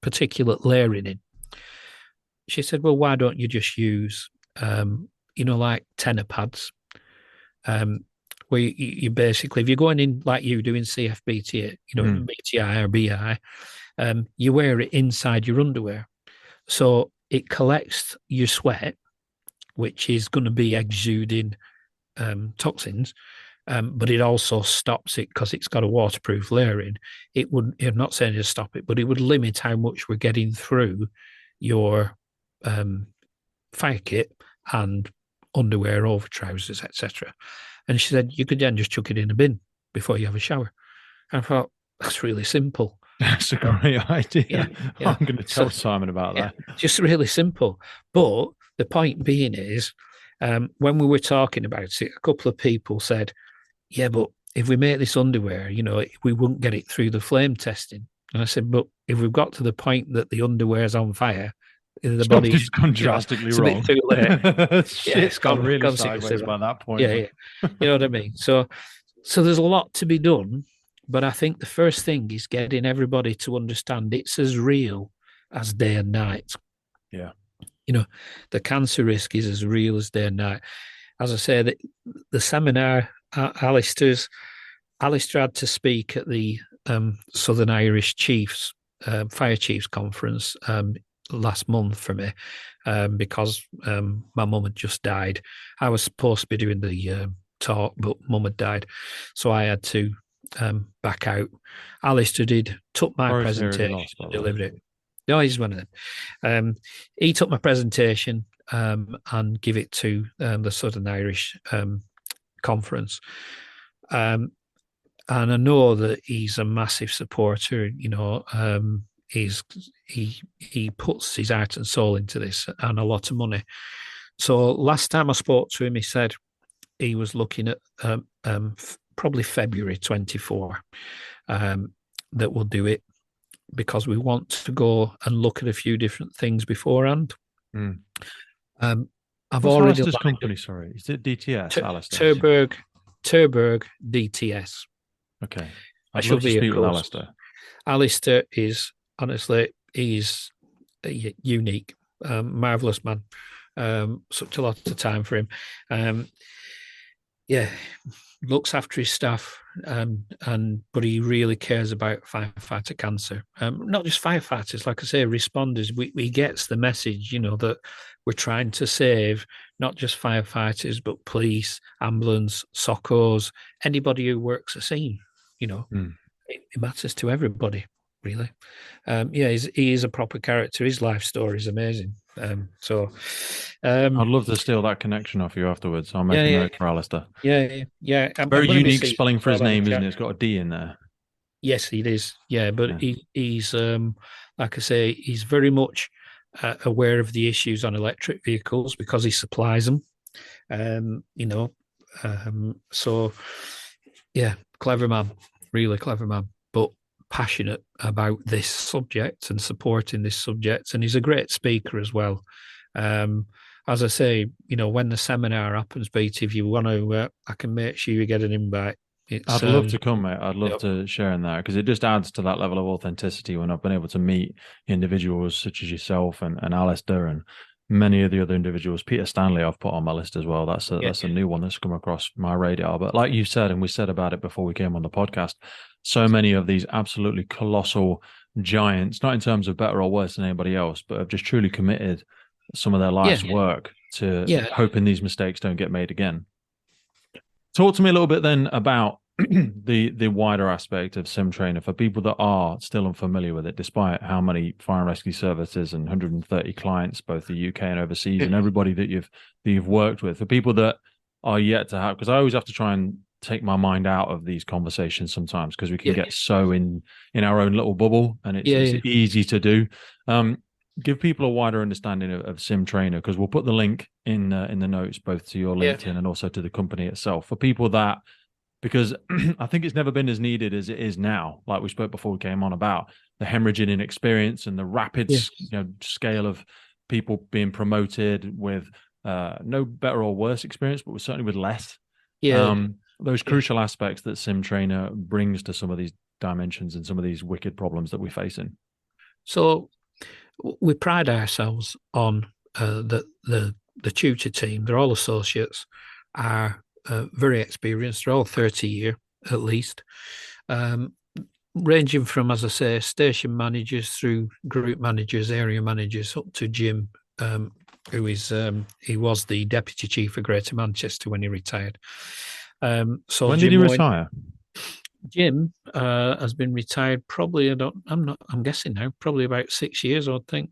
particular layering in. She said, well, why don't you just use, like tenor pads, where you basically, if you're going in like you doing CFBT, BTI or BI, you wear it inside your underwear. So it collects your sweat, which is going to be exuding toxins, but it also stops it because it's got a waterproof layering. I'm not saying to stop it, but it would limit how much we're getting through your fire kit and underwear over trousers, etc. And she said, you could then just chuck it in a bin before you have a shower. And I thought, that's really simple. That's a great idea. Yeah. I'm going to tell Simon about that. Just really simple. But the point being is, when we were talking about it, a couple of people said, yeah, but if we make this underwear, we wouldn't get it through the flame testing. And I said, but if we've got to the point that the underwear's on fire, the body's gone drastically wrong. It's a bit too late. It's gone really sideways by that point. Yeah. You know what I mean? So there's a lot to be done, but I think the first thing is getting everybody to understand it's as real as day and night. Yeah. the cancer risk is as real as day and night. As I say, the seminar, Alistair had to speak at the Southern Irish Chiefs, Fire Chiefs Conference last month for me because my mum had just died. I was supposed to be doing the talk, but mum had died. So I had to back out. Alistair took my presentation, delivered it. No, he's one of them. He took my presentation and give it to the Southern Irish conference. And I know that he's a massive supporter. He puts his heart and soul into this and a lot of money. So last time I spoke to him, he said he was looking at probably February 24 that we'll do it, because we want to go and look at a few different things beforehand. Mm. I've What's already Alistair's company, sorry. Is it DTS, Alistair? Terberg DTS. Okay. I'd love to speak with Alistair. Alistair is, honestly, he's unique, marvellous man. Such a lot of time for him. Looks after his staff, but he really cares about firefighter cancer. Not just firefighters, like I say, responders. He gets the message, that we're trying to save not just firefighters, but police, ambulance, SOCOs, anybody who works a scene. It matters to everybody, really. He is a proper character. His life story is amazing. I'd love to steal that connection off you afterwards. I'll make a note for Alistair. Yeah. Very unique spelling for his name, isn't it? It's got a D in there. Yes, it is. Yeah, but he's like I say, he's very much aware of the issues on electric vehicles because he supplies them. So yeah, clever man, really clever man, but passionate about this subject and supporting this subject, and he's a great speaker as well. As I say, when the seminar happens, Pete, if you want to, I can make sure you get an invite. I'd love to come, mate. I'd love to share in that, because it just adds to that level of authenticity when I've been able to meet individuals such as yourself and Alistair and many of the other individuals. Peter Stanley I've put on my list as well. That's a new one that's come across my radar. But like you said, and we said about it before we came on the podcast, so many of these absolutely colossal giants, not in terms of better or worse than anybody else, but have just truly committed some of their life's work to hoping these mistakes don't get made again. Talk to me a little bit then about the wider aspect of SimTrainer for people that are still unfamiliar with it, despite how many fire and rescue services and 130 clients, both the UK and overseas, and everybody that you've worked with. For people that are yet to have, because I always have to try and take my mind out of these conversations sometimes, because we can get so in our own little bubble, and it's easy to do. Give people a wider understanding of SimTrainer, because we'll put the link in the notes, both to your LinkedIn and also to the company itself, for people that, because I think it's never been as needed as it is now. Like we spoke before we came on about the hemorrhaging in experience and the rapid scale of people being promoted with no better or worse experience, but certainly with less. Those crucial aspects that SimTrainer brings to some of these dimensions and some of these wicked problems that we're facing. So we pride ourselves on the tutor team. They're all associates, are very experienced. They're all 30-year at least, ranging from, as I say, station managers through group managers, area managers, up to Jim, who is he was the deputy chief of Greater Manchester when he retired. So when did he retire? Jim has been retired probably, I'm guessing now, probably about 6 years, I think.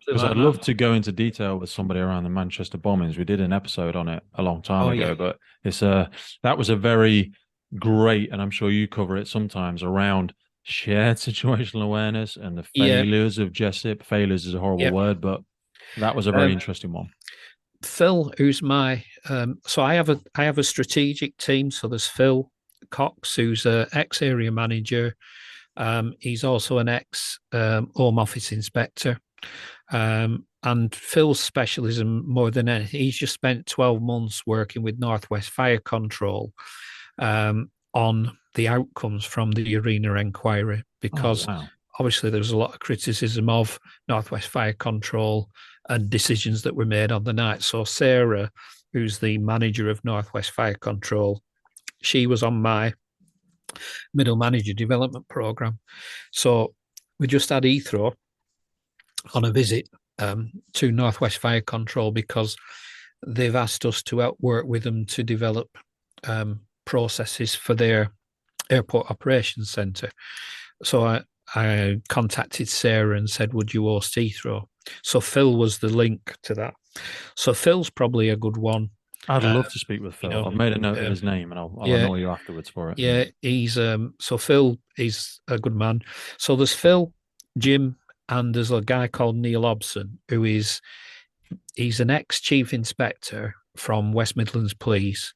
Because I'd love to go into detail with somebody around the Manchester bombings. We did an episode on it a long time ago, but that was a very great, and I'm sure you cover it sometimes, around shared situational awareness and the failures of JESIP. Failures is a horrible word, but that was a very interesting one. Phil, who's my so I have a strategic team. So there's Phil Cox, who's an ex-area manager. He's also an ex-Home Office inspector. And Phil's specialism, more than anything, he's just spent 12 months working with Northwest Fire Control on the outcomes from the Arena inquiry, because obviously there was a lot of criticism of Northwest Fire Control and decisions that were made on the night. So Sarah, who's the manager of Northwest Fire Control, she was on my middle manager development program. So we just had Heathrow on a visit to Northwest Fire Control because they've asked us to help work with them to develop processes for their airport operations centre. So I contacted Sarah and said, would you host Heathrow? So Phil was the link to that. So Phil's probably a good one. I'd love to speak with Phil. You know, I've made a note of his name, and I'll annoy you afterwards for it. Yeah, he's so Phil is a good man. So there's Phil, Jim, and there's a guy called Neil Hobson he's an ex-chief inspector from West Midlands Police,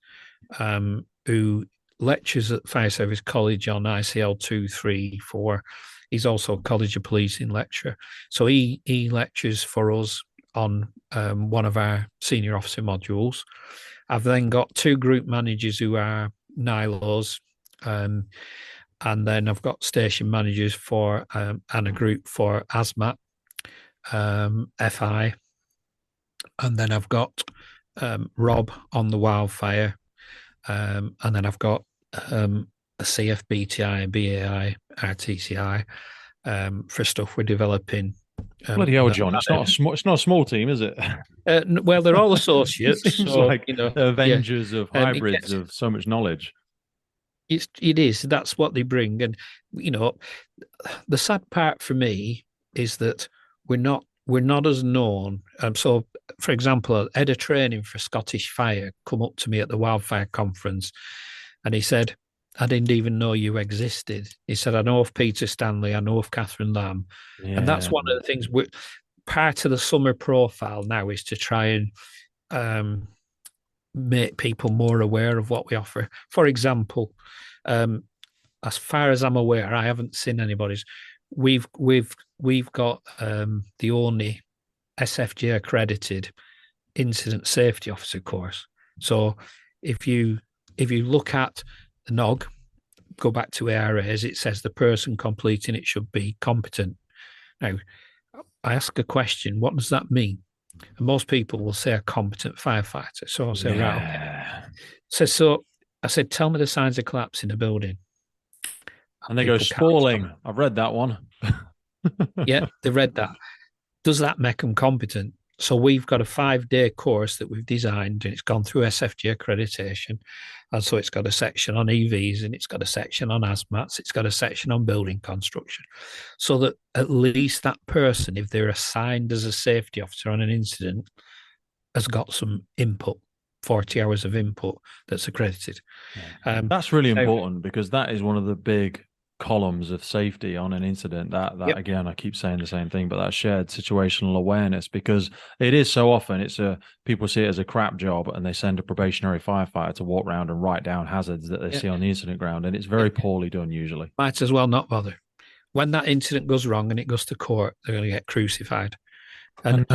who lectures at Fire Service College on ICL 2, 3, 4. He's also a College of Policing lecturer. So he lectures for us on one of our senior officer modules. I've then got 2 group managers who are NILOs, and then I've got station managers for and a group for ASMAT, FI, and then I've got Rob on the wildfire, and then I've got a CFBTI, BAI, RTCI for stuff we're developing. Bloody hell, John! It's not a small team, is it? Well, they're all associates. It seems so, like Avengers of hybrids of so much knowledge. It is. That's what they bring, and the sad part for me is that we're not as known. So, for example, head of training for Scottish Fire come up to me at the wildfire conference, and he said, I didn't even know you existed. He said, I know of Peter Stanley, I know of Catherine Lamb. Yeah. And that's one of the things, part of the summer profile now is to try and make people more aware of what we offer. For example, as far as I'm aware, I haven't seen anybody's. We've got the only SFJ accredited incident safety officer course. So if you look at the NOG, go back to ARAs, it says the person completing it should be competent. Now, I ask a question, what does that mean? And most people will say a competent firefighter. So I'll say, right, okay. So I said, tell me the signs of collapse in a building. And they go, spalling. I've read that one. Yeah, they read that. Does that make them competent? So we've got a 5-day course that we've designed, and it's gone through SFJ accreditation. And so it's got a section on EVs, and it's got a section on ASMATs, it's got a section on building construction. So that at least that person, if they're assigned as a safety officer on an incident, has got some input, 40 hours of input that's accredited. Yeah. That's really important, because that is one of the big columns of safety on an incident. That yep. Again, I keep saying the same thing, but that shared situational awareness, because it is so often people see it as a crap job, and they send a probationary firefighter to walk around and write down hazards that they see on the incident ground, and it's very poorly done usually. Might as well not bother. When that incident goes wrong and it goes to court, they're going to get crucified. And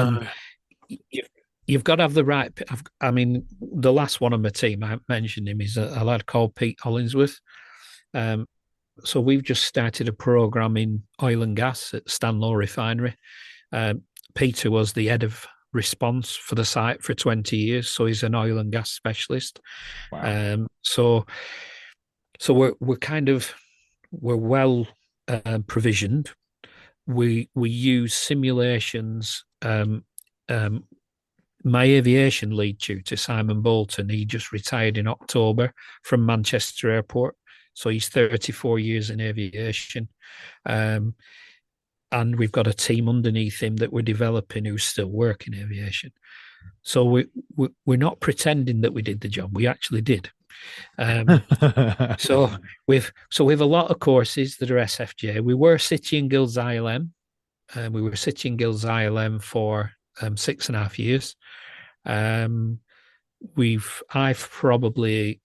you've got to have the right. I mean, the last one on my team, I mentioned him, is a lad called Pete Hollingsworth. So we've just started a program in oil and gas at Stanlow Refinery. Peter was the head of response for the site for 20 years, so he's an oil and gas specialist. Wow. So we're well provisioned. We use simulations. My aviation lead tutor, Simon Bolton, he just retired in October from Manchester Airport. So he's 34 years in aviation. And we've got a team underneath him that we're developing who's still working aviation. So we're not pretending that we did the job. We actually did. So we've a lot of courses that are SFJ. We were City and Guilds ILM. We were City and Guilds ILM for 6.5 years. I've probably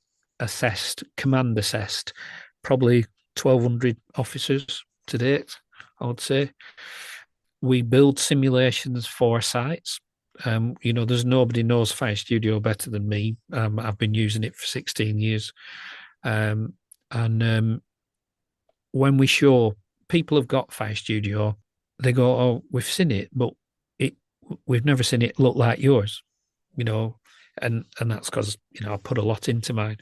command assessed probably 1,200 officers to date, I would say. We build simulations for sites. There's nobody knows Fire Studio better than me. I've been using it for 16 years. And when we show people have got Fire Studio, they go, oh, we've seen it, but we've never seen it look like yours, you know, and that's because, you know, I put a lot into mine.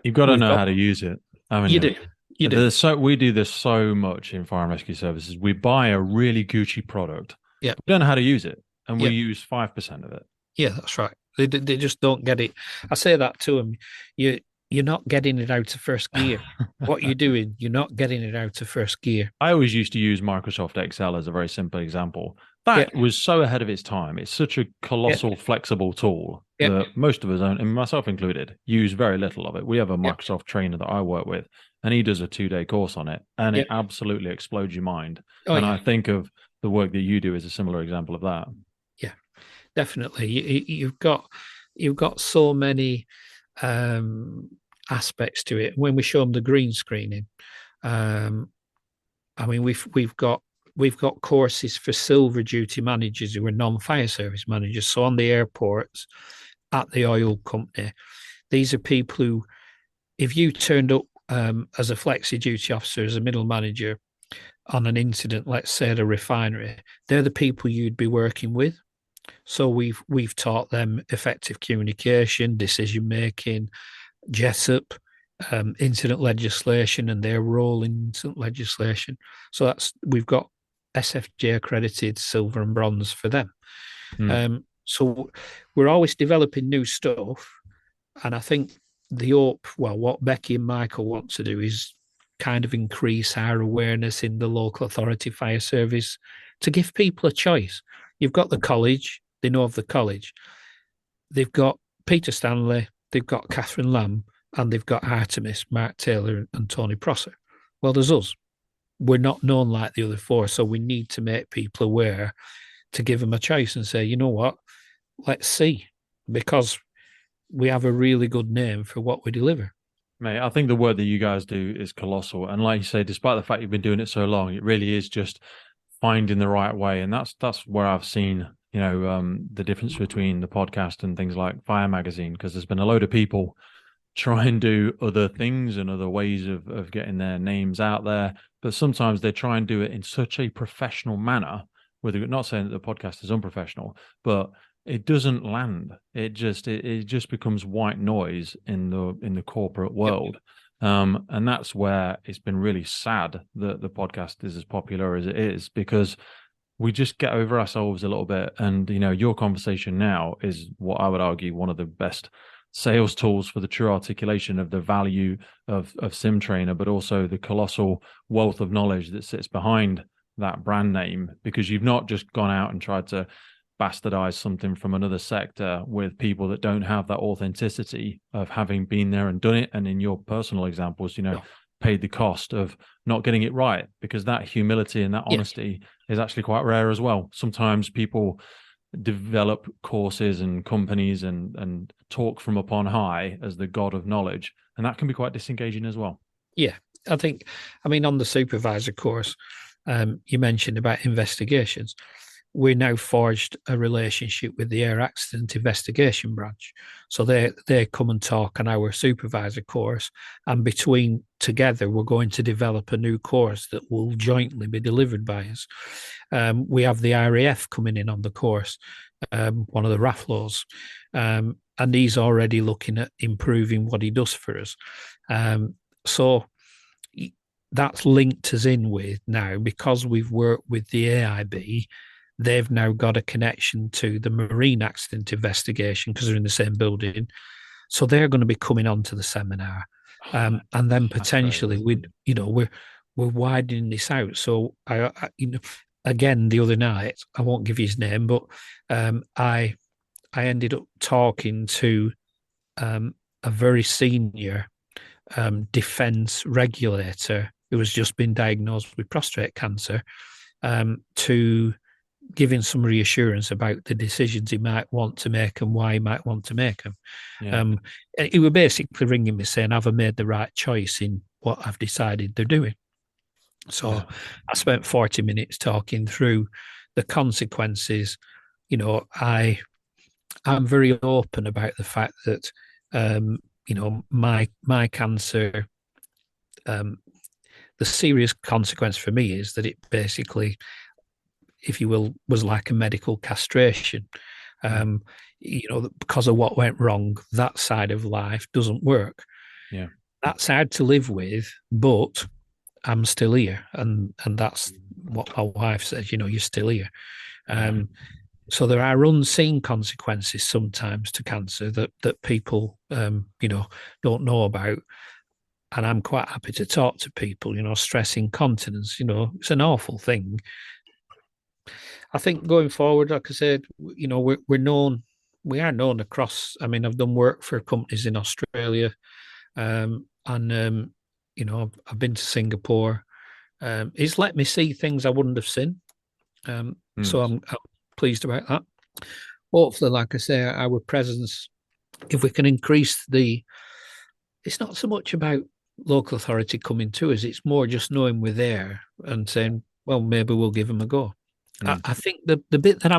You've got to We've know got, how to use it, haven't you you? do, you do. We do this so much in fire and rescue services. We buy a really Gucci product. Yeah, We don't know how to use it, and we yeah, use 5% of it. yeah, that's right. They just don't get it. I say that to them. You you're not getting it out of first gear. What you're doing, you're not getting it out of first gear. I always used to use Microsoft Excel as a very simple example. Yeah, That was so ahead of its time. It's such a yeah, colossal, flexible tool yeah, that most of us, and myself included, use very little of it. We have a yeah. Microsoft trainer that I work with, and he does a 2 day course on it, and Yeah. it absolutely explodes your mind. Oh And yeah. I think of the work that you do as a similar example of that. Yeah. Definitely. You've got so many um, aspects to it. When we show them the green screening, um, I mean we've got courses for silver duty managers who are non-fire service managers. So on the airports, at the oil company, these are people who, if you turned up as a flexi duty officer, as a middle manager on an incident, let's say at a refinery, they're the people you'd be working with. So we've taught them effective communication, decision making, JESUP, incident legislation, and their role in incident legislation. So we've got SFJ accredited silver and bronze for them. Mm. So we're always developing new stuff, and I think what Becky and Michael want to do is kind of increase our awareness in the local authority fire service to give people a choice. You've got the college, they know of the college. They've got Peter Stanley, they've got Catherine Lamb, and they've got Artemis, Mark Taylor, and Tony Prosser. Well, there's us. We're not known like the other four, so we need to make people aware to give them a choice and say, you know what, let's see, because we have a really good name for what we deliver. Mate, I think the work that you guys do is colossal. And like you say, despite the fact you've been doing it so long, it really is just finding the right way. And that's where I've seen, the difference between the podcast and things like Fire Magazine, because there's been a load of people try and do other things and other ways of getting their names out there. But sometimes they try and do it in such a professional manner, whether not saying that the podcast is unprofessional, but it doesn't land. It just becomes white noise in the corporate Yep. world. And that's where it's been really sad that the podcast is as popular as it is, because we just get over ourselves a little bit. And, your conversation now is what I would argue one of the best sales tools for the true articulation of the value of SimTrainer, but also the colossal wealth of knowledge that sits behind that brand name, because you've not just gone out and tried to bastardize something from another sector with people that don't have that authenticity of having been there and done it. And in your personal examples, paid the cost of not getting it right, because that humility and that honesty is actually quite rare as well. Sometimes people develop courses and companies and talk from upon high as the god of knowledge, and that can be quite disengaging as well. Yeah, I mean, on the supervisor course, you mentioned about investigations. We now forged a relationship with the Air Accident Investigation Branch. So they come and talk on our supervisor course, and between together, we're going to develop a new course that will jointly be delivered by us. We have the RAF coming in on the course, one of the RAFLOs, and he's already looking at improving what he does for us. So that's linked us in with now, because we've worked with the AIB. They've now got a connection to the marine accident investigation because they're in the same building. So they're going to be coming on to the seminar. And then potentially we're widening this out. So again, the other night, I won't give his name, but I ended up talking to a very senior defence regulator who has just been diagnosed with prostate cancer, to giving some reassurance about the decisions he might want to make and why he might want to make them. Yeah. He was basically ringing me saying, have I made the right choice in what I've decided they're doing? So I spent 40 minutes talking through the consequences. I'm very open about the fact that, my cancer, the serious consequence for me is that it basically if you will, was like a medical castration. Because of what went wrong, that side of life doesn't work. Yeah. That's hard to live with, but I'm still here, and that's what my wife says. You're still here. So there are unseen consequences sometimes to cancer that people don't know about. And I'm quite happy to talk to people. Stress incontinence. It's an awful thing. I think going forward, like I said, we're known. We are known across. I mean, I've done work for companies in Australia, and I've been to Singapore. It's let me see things I wouldn't have seen. So I'm pleased about that. Hopefully, like I say, our presence, if we can increase it's not so much about local authority coming to us, it's more just knowing we're there and saying, well, maybe we'll give them a go. I think the bit that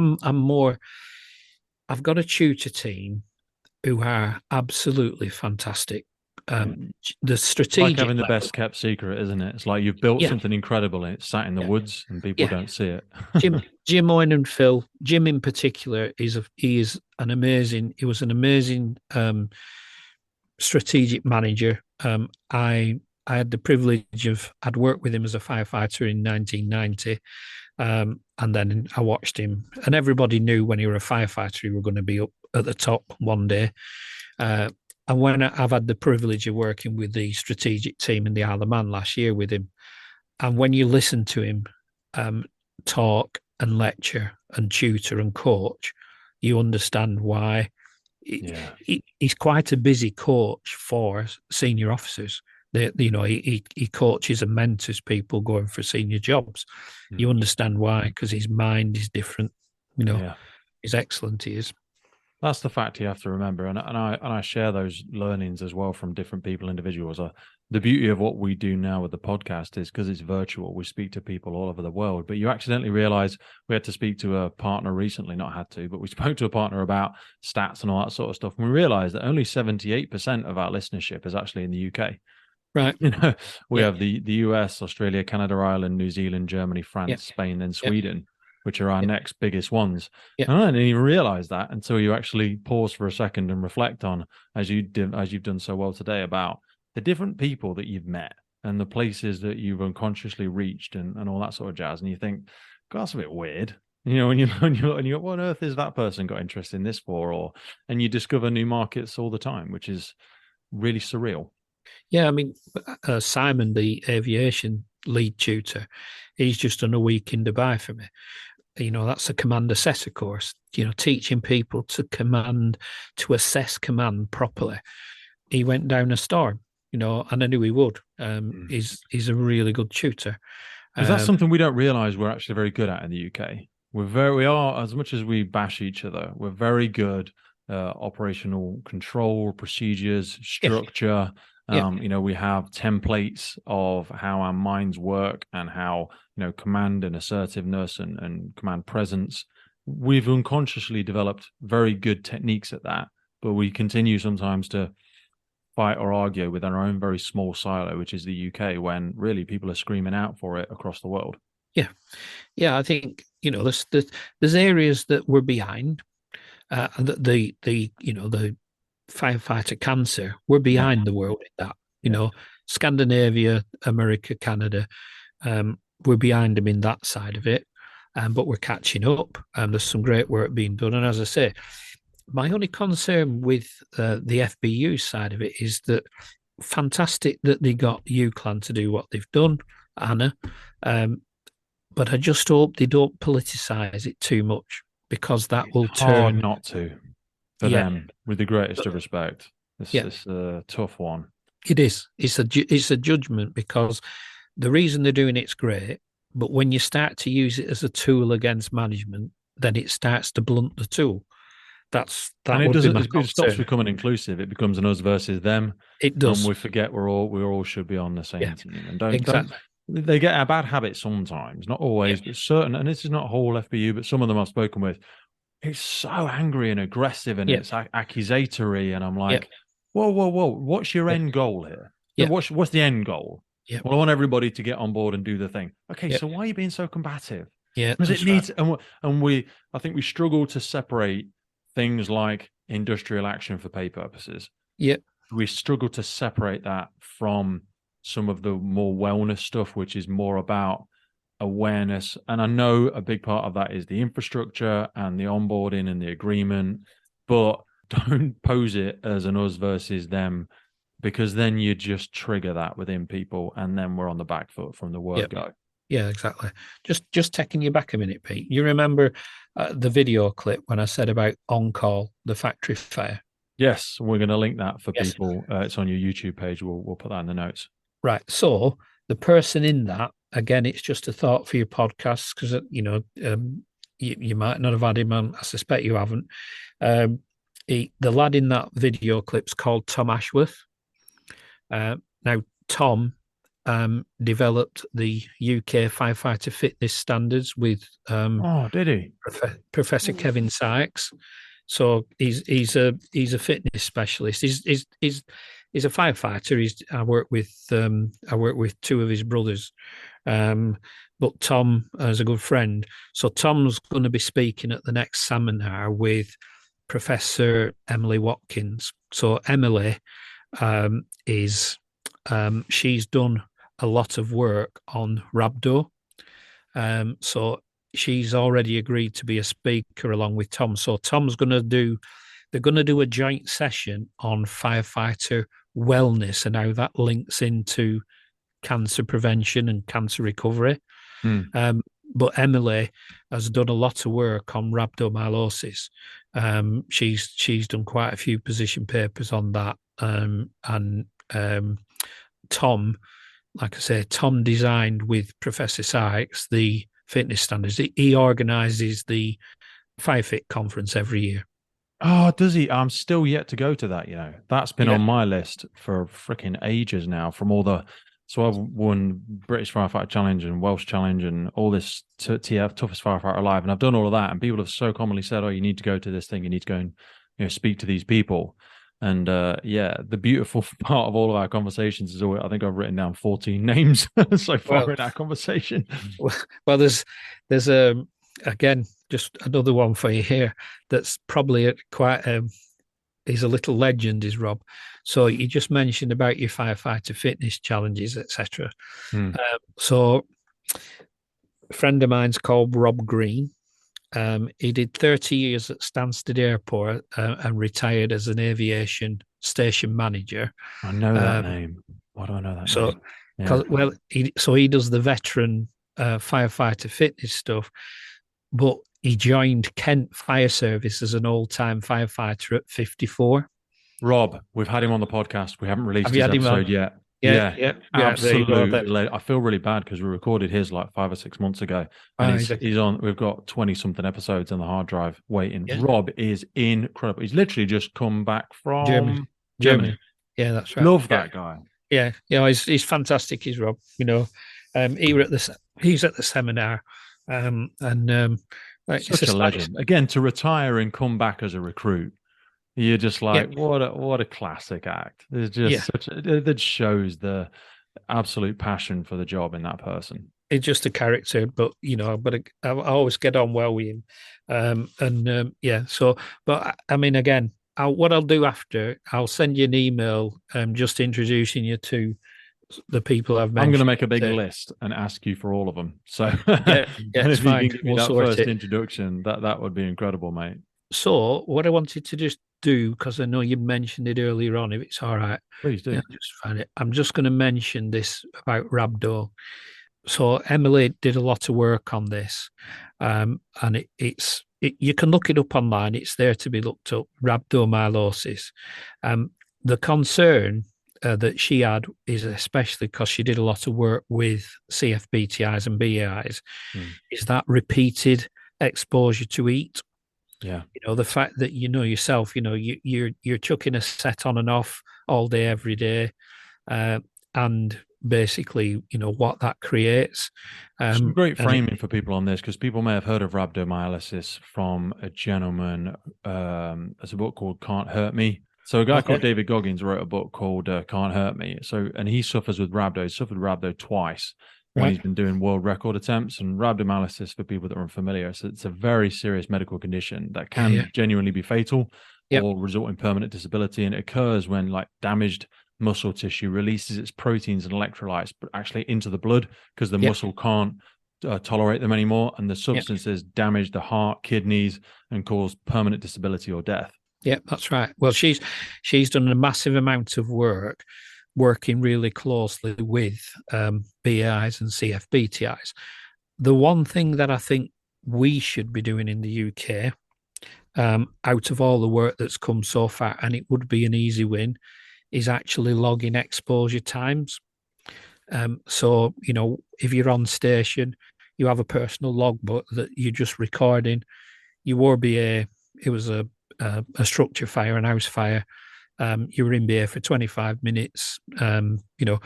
I've got a tutor team who are absolutely fantastic. The strategic, like having the best kept secret, isn't it? It's like you've built something incredible and it's sat in the woods and people don't see it. Jim Owen and Phil, Jim in particular, he was an amazing strategic manager. I had the privilege I'd worked with him as a firefighter in 1990. And then I watched him, and everybody knew when you were a firefighter, you were going to be up at the top one day. And when I've had the privilege of working with the strategic team in the Isle of Man last year with him, and when you listen to him talk and lecture and tutor and coach, you understand why. He's quite a busy coach for senior officers. He coaches and mentors people going for senior jobs. You understand why, because his mind is different. He's excellent. He is. That's the fact you have to remember, and I share those learnings as well from different people, individuals. The beauty of what we do now with the podcast is because it's virtual, we speak to people all over the world. But you accidentally realize we had to speak to a partner recently, not had to, but we spoke to a partner about stats and all that sort of stuff. And we realized that only 78% of our listenership is actually in the UK. Right. We have the US, Australia, Canada, Ireland, New Zealand, Germany, France, Spain, and Sweden, which are our next biggest ones. And I didn't even realize that until you actually pause for a second and reflect on, as you've done so well today, about the different people that you've met and the places that you've unconsciously reached and all that sort of jazz. And you think, God, that's a bit weird. And you go, what on earth is that person got interested in this for? And you discover new markets all the time, which is really surreal. Yeah, I mean, Simon, the aviation lead tutor, he's just done a week in Dubai for me. That's a command assessor course, teaching people to assess command properly. He went down a storm, and I knew he would. He's a really good tutor. Because that's something we don't realize we're actually very good at in the UK. We are, as much as we bash each other, we're very good operational control, procedures, structure. We have templates of how our minds work and how, command and assertiveness and command presence. We've unconsciously developed very good techniques at that, but we continue sometimes to fight or argue within our own very small silo, which is the UK, when really people are screaming out for it across the world. Yeah. I think, there's areas that we're behind. The Firefighter Cancer, we're behind the world in that. Scandinavia, America, Canada, we're behind them in that side of it, but we're catching up. There's some great work being done, and as I say, my only concern with the FBU side of it is that fantastic that they got UCLAN to do what they've done, Anna, but I just hope they don't politicize it too much, because that will turn not to. For them, with the greatest of respect, it's a tough one. It is. It's a judgment, because the reason they're doing it's great, but when you start to use it as a tool against management, then it starts to blunt the tool. It stops becoming inclusive. It becomes an us versus them. It does. And we forget we all should be on the same team. And exactly. They get a bad habit sometimes, not always, but certain. And this is not a whole FBU, but some of them I've spoken with. It's so angry and aggressive, and it's accusatory, and I'm like, whoa, what's your end goal here? What's the end goal? Well, I want everybody to get on board and do the thing. Okay, so why are you being so combative? Yeah, Because that's it right. needs, I think we struggle to separate things like industrial action for pay purposes. Yeah, We struggle to separate that from some of the more wellness stuff, which is more about awareness. And I know a big part of that is the infrastructure and the onboarding and the agreement, but don't pose it as an us versus them, because then you just trigger that within people, and then we're on the back foot from the yeah, word go. yeah, exactly. Just taking you back a minute, Pete. You remember the video clip when I said about on call, the factory fire? Yes, we're going to link that for Yes. people. It's on your YouTube page. We'll put that in the notes. Right. So the person in that, again, it's just a thought for your podcast because you might not have had him on. I suspect you haven't. The lad in that video clip's called Tom Ashworth. Now, Tom developed the UK firefighter fitness standards with Oh, did he? Professor Kevin Sykes. So he's a fitness specialist. He's a firefighter. I work with two of his brothers, but Tom is a good friend. So Tom's going to be speaking at the next seminar with Professor Emily Watkins. So Emily is she's done a lot of work on rhabdo. So she's already agreed to be a speaker along with Tom. So they're going to do a joint session on firefighter wellness and how that links into cancer prevention and cancer recovery. But Emily has done a lot of work on rhabdomyolysis. She's done quite a few position papers on that. And Tom, like I say, Tom designed with Professor Sykes the fitness standards. He organises the Firefit conference every year. Oh, does he? I'm still yet to go to that. That's been Yeah. on my list for freaking ages now. From all the, so I've won British Firefighter Challenge and Welsh Challenge and all this TF Toughest Firefighter Alive, and I've done all of that. And people have so commonly said, "Oh, you need to go to this thing. You need to go and speak to these people." And the beautiful part of all of our conversations is always, I think I've written down 14 names so far in our conversation. Well, there's again just another one for you here. That's probably quite he's a little legend, is Rob. So you just mentioned about your firefighter fitness challenges, etc. So a friend of mine's called Rob Green. He did 30 years at Stansted Airport and retired as an aviation station manager. I know that name. Why do I know that name? Well, he does the veteran firefighter fitness stuff, but he joined Kent Fire Service as an old-time firefighter at 54. Rob, we've had him on the podcast. We haven't released Have his you had him on? episode yet. Yeah. Absolutely. I feel really bad because we recorded his like 5 or 6 months ago, and he's on. We've got 20 something episodes on the hard drive waiting. Yeah. Rob is incredible. He's literally just come back from Germany. Yeah, that's right. Love that guy. Yeah, he's fantastic. He's Rob. He's at the seminar, Such a legend. Again, to retire and come back as a recruit. You're just like, what a classic act. There's just that shows the absolute passion for the job in that person. It's just a character, but I always get on well with him. So, but I mean, again, what I'll do after, I'll send you an email, just introducing you to the people I've mentioned. I'm going to make a big list and ask you for all of them. So, it's if fine. you can give me that first introduction, that would be incredible, mate. So, what I wanted to just do, because I know you mentioned it earlier on, if it's all right, please do. Just find it. I'm just going to mention this about rhabdo. So, Emily did a lot of work on this, and you can look it up online. It's there to be looked up. Rhabdomyolysis. The concern that she had is, especially because she did a lot of work with CFBTIs and BAIs, is that repeated exposure to heat. Yeah. The fact that yourself, you're chucking a set on and off all day, every day, and basically, what that creates. Some great framing for people on this, because people may have heard of rhabdomyolysis from a gentleman. There's a book called Can't Hurt Me. So a guy called David Goggins wrote a book called Can't Hurt Me. And he suffers with rhabdo. He suffered rhabdo twice. when Right. he's been doing world record attempts. And rhabdomyolysis, for people that are unfamiliar, so it's a very serious medical condition that can genuinely be fatal or result in permanent disability. And it occurs when like damaged muscle tissue releases its proteins and electrolytes, but actually into the blood, because the muscle can't tolerate them anymore, and the substances damage the heart, kidneys, and cause permanent disability or death. Yeah, that's right. Well, she's done a massive amount of work, working really closely with BAIs and CFBTIs. The one thing that I think we should be doing in the UK, out of all the work that's come so far, and it would be an easy win, is actually logging exposure times. So, you know, if you're on station, you have a personal logbook that you're just recording. You were BA, it was a structure fire, an house fire. You were in BA for 25 minutes. You know,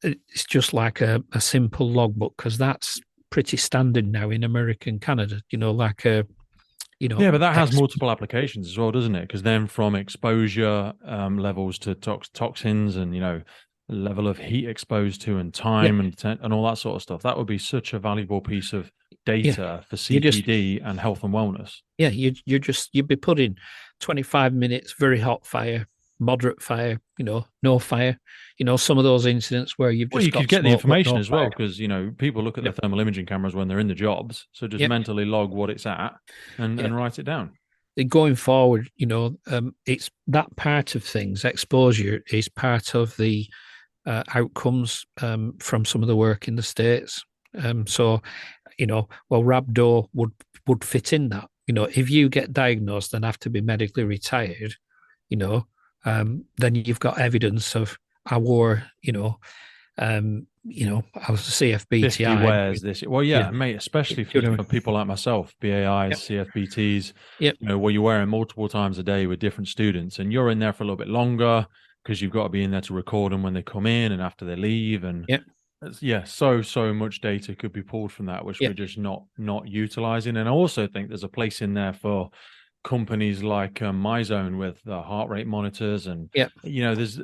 it's just like a simple logbook, because that's pretty standard now in America and Canada, you know, like a, you know. Yeah, but that has multiple applications as well, doesn't it? Because then from exposure levels to toxins and, you know, level of heat exposed to and time and all that sort of stuff, that would be such a valuable piece of data for CPD and health and wellness. Yeah, you'd be putting 25 minutes, very hot fire, moderate fire, you know, no fire, you know, some of those incidents where you've just you got could get the information no as well, because, you know, people look at the thermal imaging cameras when they're in the jobs, so just mentally log what it's at and write it down. Going forward, you know, it's that part of things. Exposure is part of the outcomes from some of the work in the States. So, you know, well, rhabdo would fit in that. You know, if you get diagnosed and have to be medically retired, you know, then you've got evidence of I was a CFBTI. 50 wears this. Well, mate, especially for people like myself, BAIs, CFBTs, you know, where you're wearing multiple times a day with different students, and you're in there for a little bit longer because you've got to be in there to record them when they come in and after they leave. And so much data could be pulled from that, which we're just not utilizing. And I also think there's a place in there for companies like MyZone with heart rate monitors, and you know, there's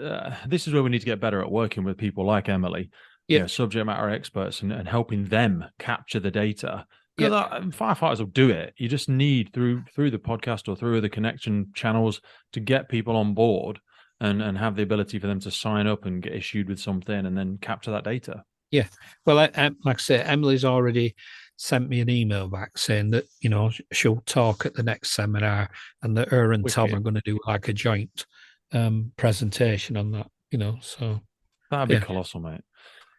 this is where we need to get better at working with people like Emily, you know, subject matter experts, and helping them capture the data. Because firefighters will do it. You just need through the podcast or through the connection channels to get people on board and have the ability for them to sign up and get issued with something and then capture that data. Yeah. Well, like I say, Emily's already sent me an email back saying that, you know, she'll talk at the next seminar, and that her and Tom are going to do like a joint presentation on that, you know, so. That'd be colossal, mate.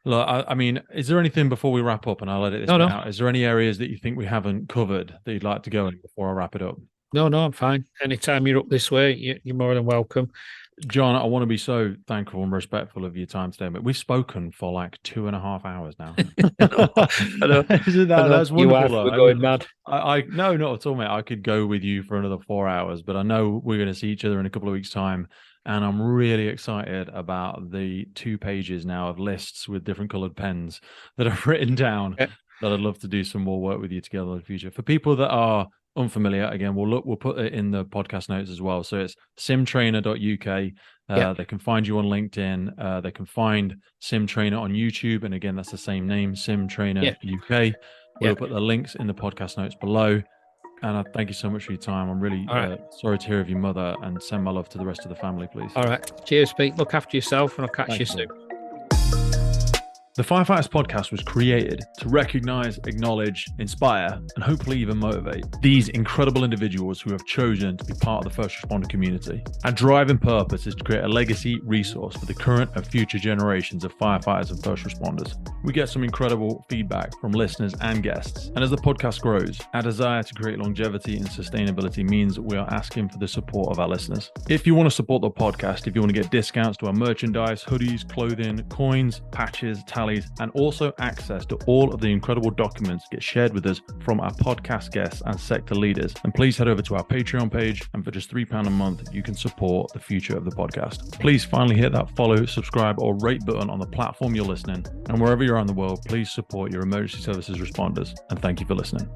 Look, I mean, is there anything before we wrap up and I'll edit this out? Is there any areas that you think we haven't covered that you'd like to go in before I wrap it up? No, I'm fine. Anytime you're up this way, you're more than welcome. John, I want to be so thankful and respectful of your time today, but we've spoken for like 2.5 hours now. I know. That's wonderful. We're going mad. No, not at all, mate. I could go with you for another 4 hours, but I know we're going to see each other in a couple of weeks' time. And I'm really excited about the 2 pages now of lists with different colored pens that I've written down that I'd love to do some more work with you together in the future. For people that are unfamiliar, again, we'll put it in the podcast notes as well. So it's SimTrainer.uk. They can find you on LinkedIn. They can find SimTrainer on YouTube. And again, that's the same name, SimTrainer UK. We'll put the links in the podcast notes below. And I thank you so much for your time. I'm really sorry to hear of your mother, and send my love to the rest of the family, please. All right. Cheers, Pete. Look after yourself, and I'll catch you soon. The Firefighters podcast was created to recognize, acknowledge, inspire, and hopefully even motivate these incredible individuals who have chosen to be part of the first responder community. Our driving purpose is to create a legacy resource for the current and future generations of firefighters and first responders. We get some incredible feedback from listeners and guests. And as the podcast grows, our desire to create longevity and sustainability means that we are asking for the support of our listeners. If you want to support the podcast, if you want to get discounts to our merchandise, hoodies, clothing, coins, patches, and also access to all of the incredible documents get shared with us from our podcast guests and sector leaders, and please head over to our Patreon page, and for just £3 a month you can support the future of the podcast. Please finally hit that follow, subscribe or rate button on the platform you're listening, and wherever you're in the world, please support your emergency services responders, and thank you for listening.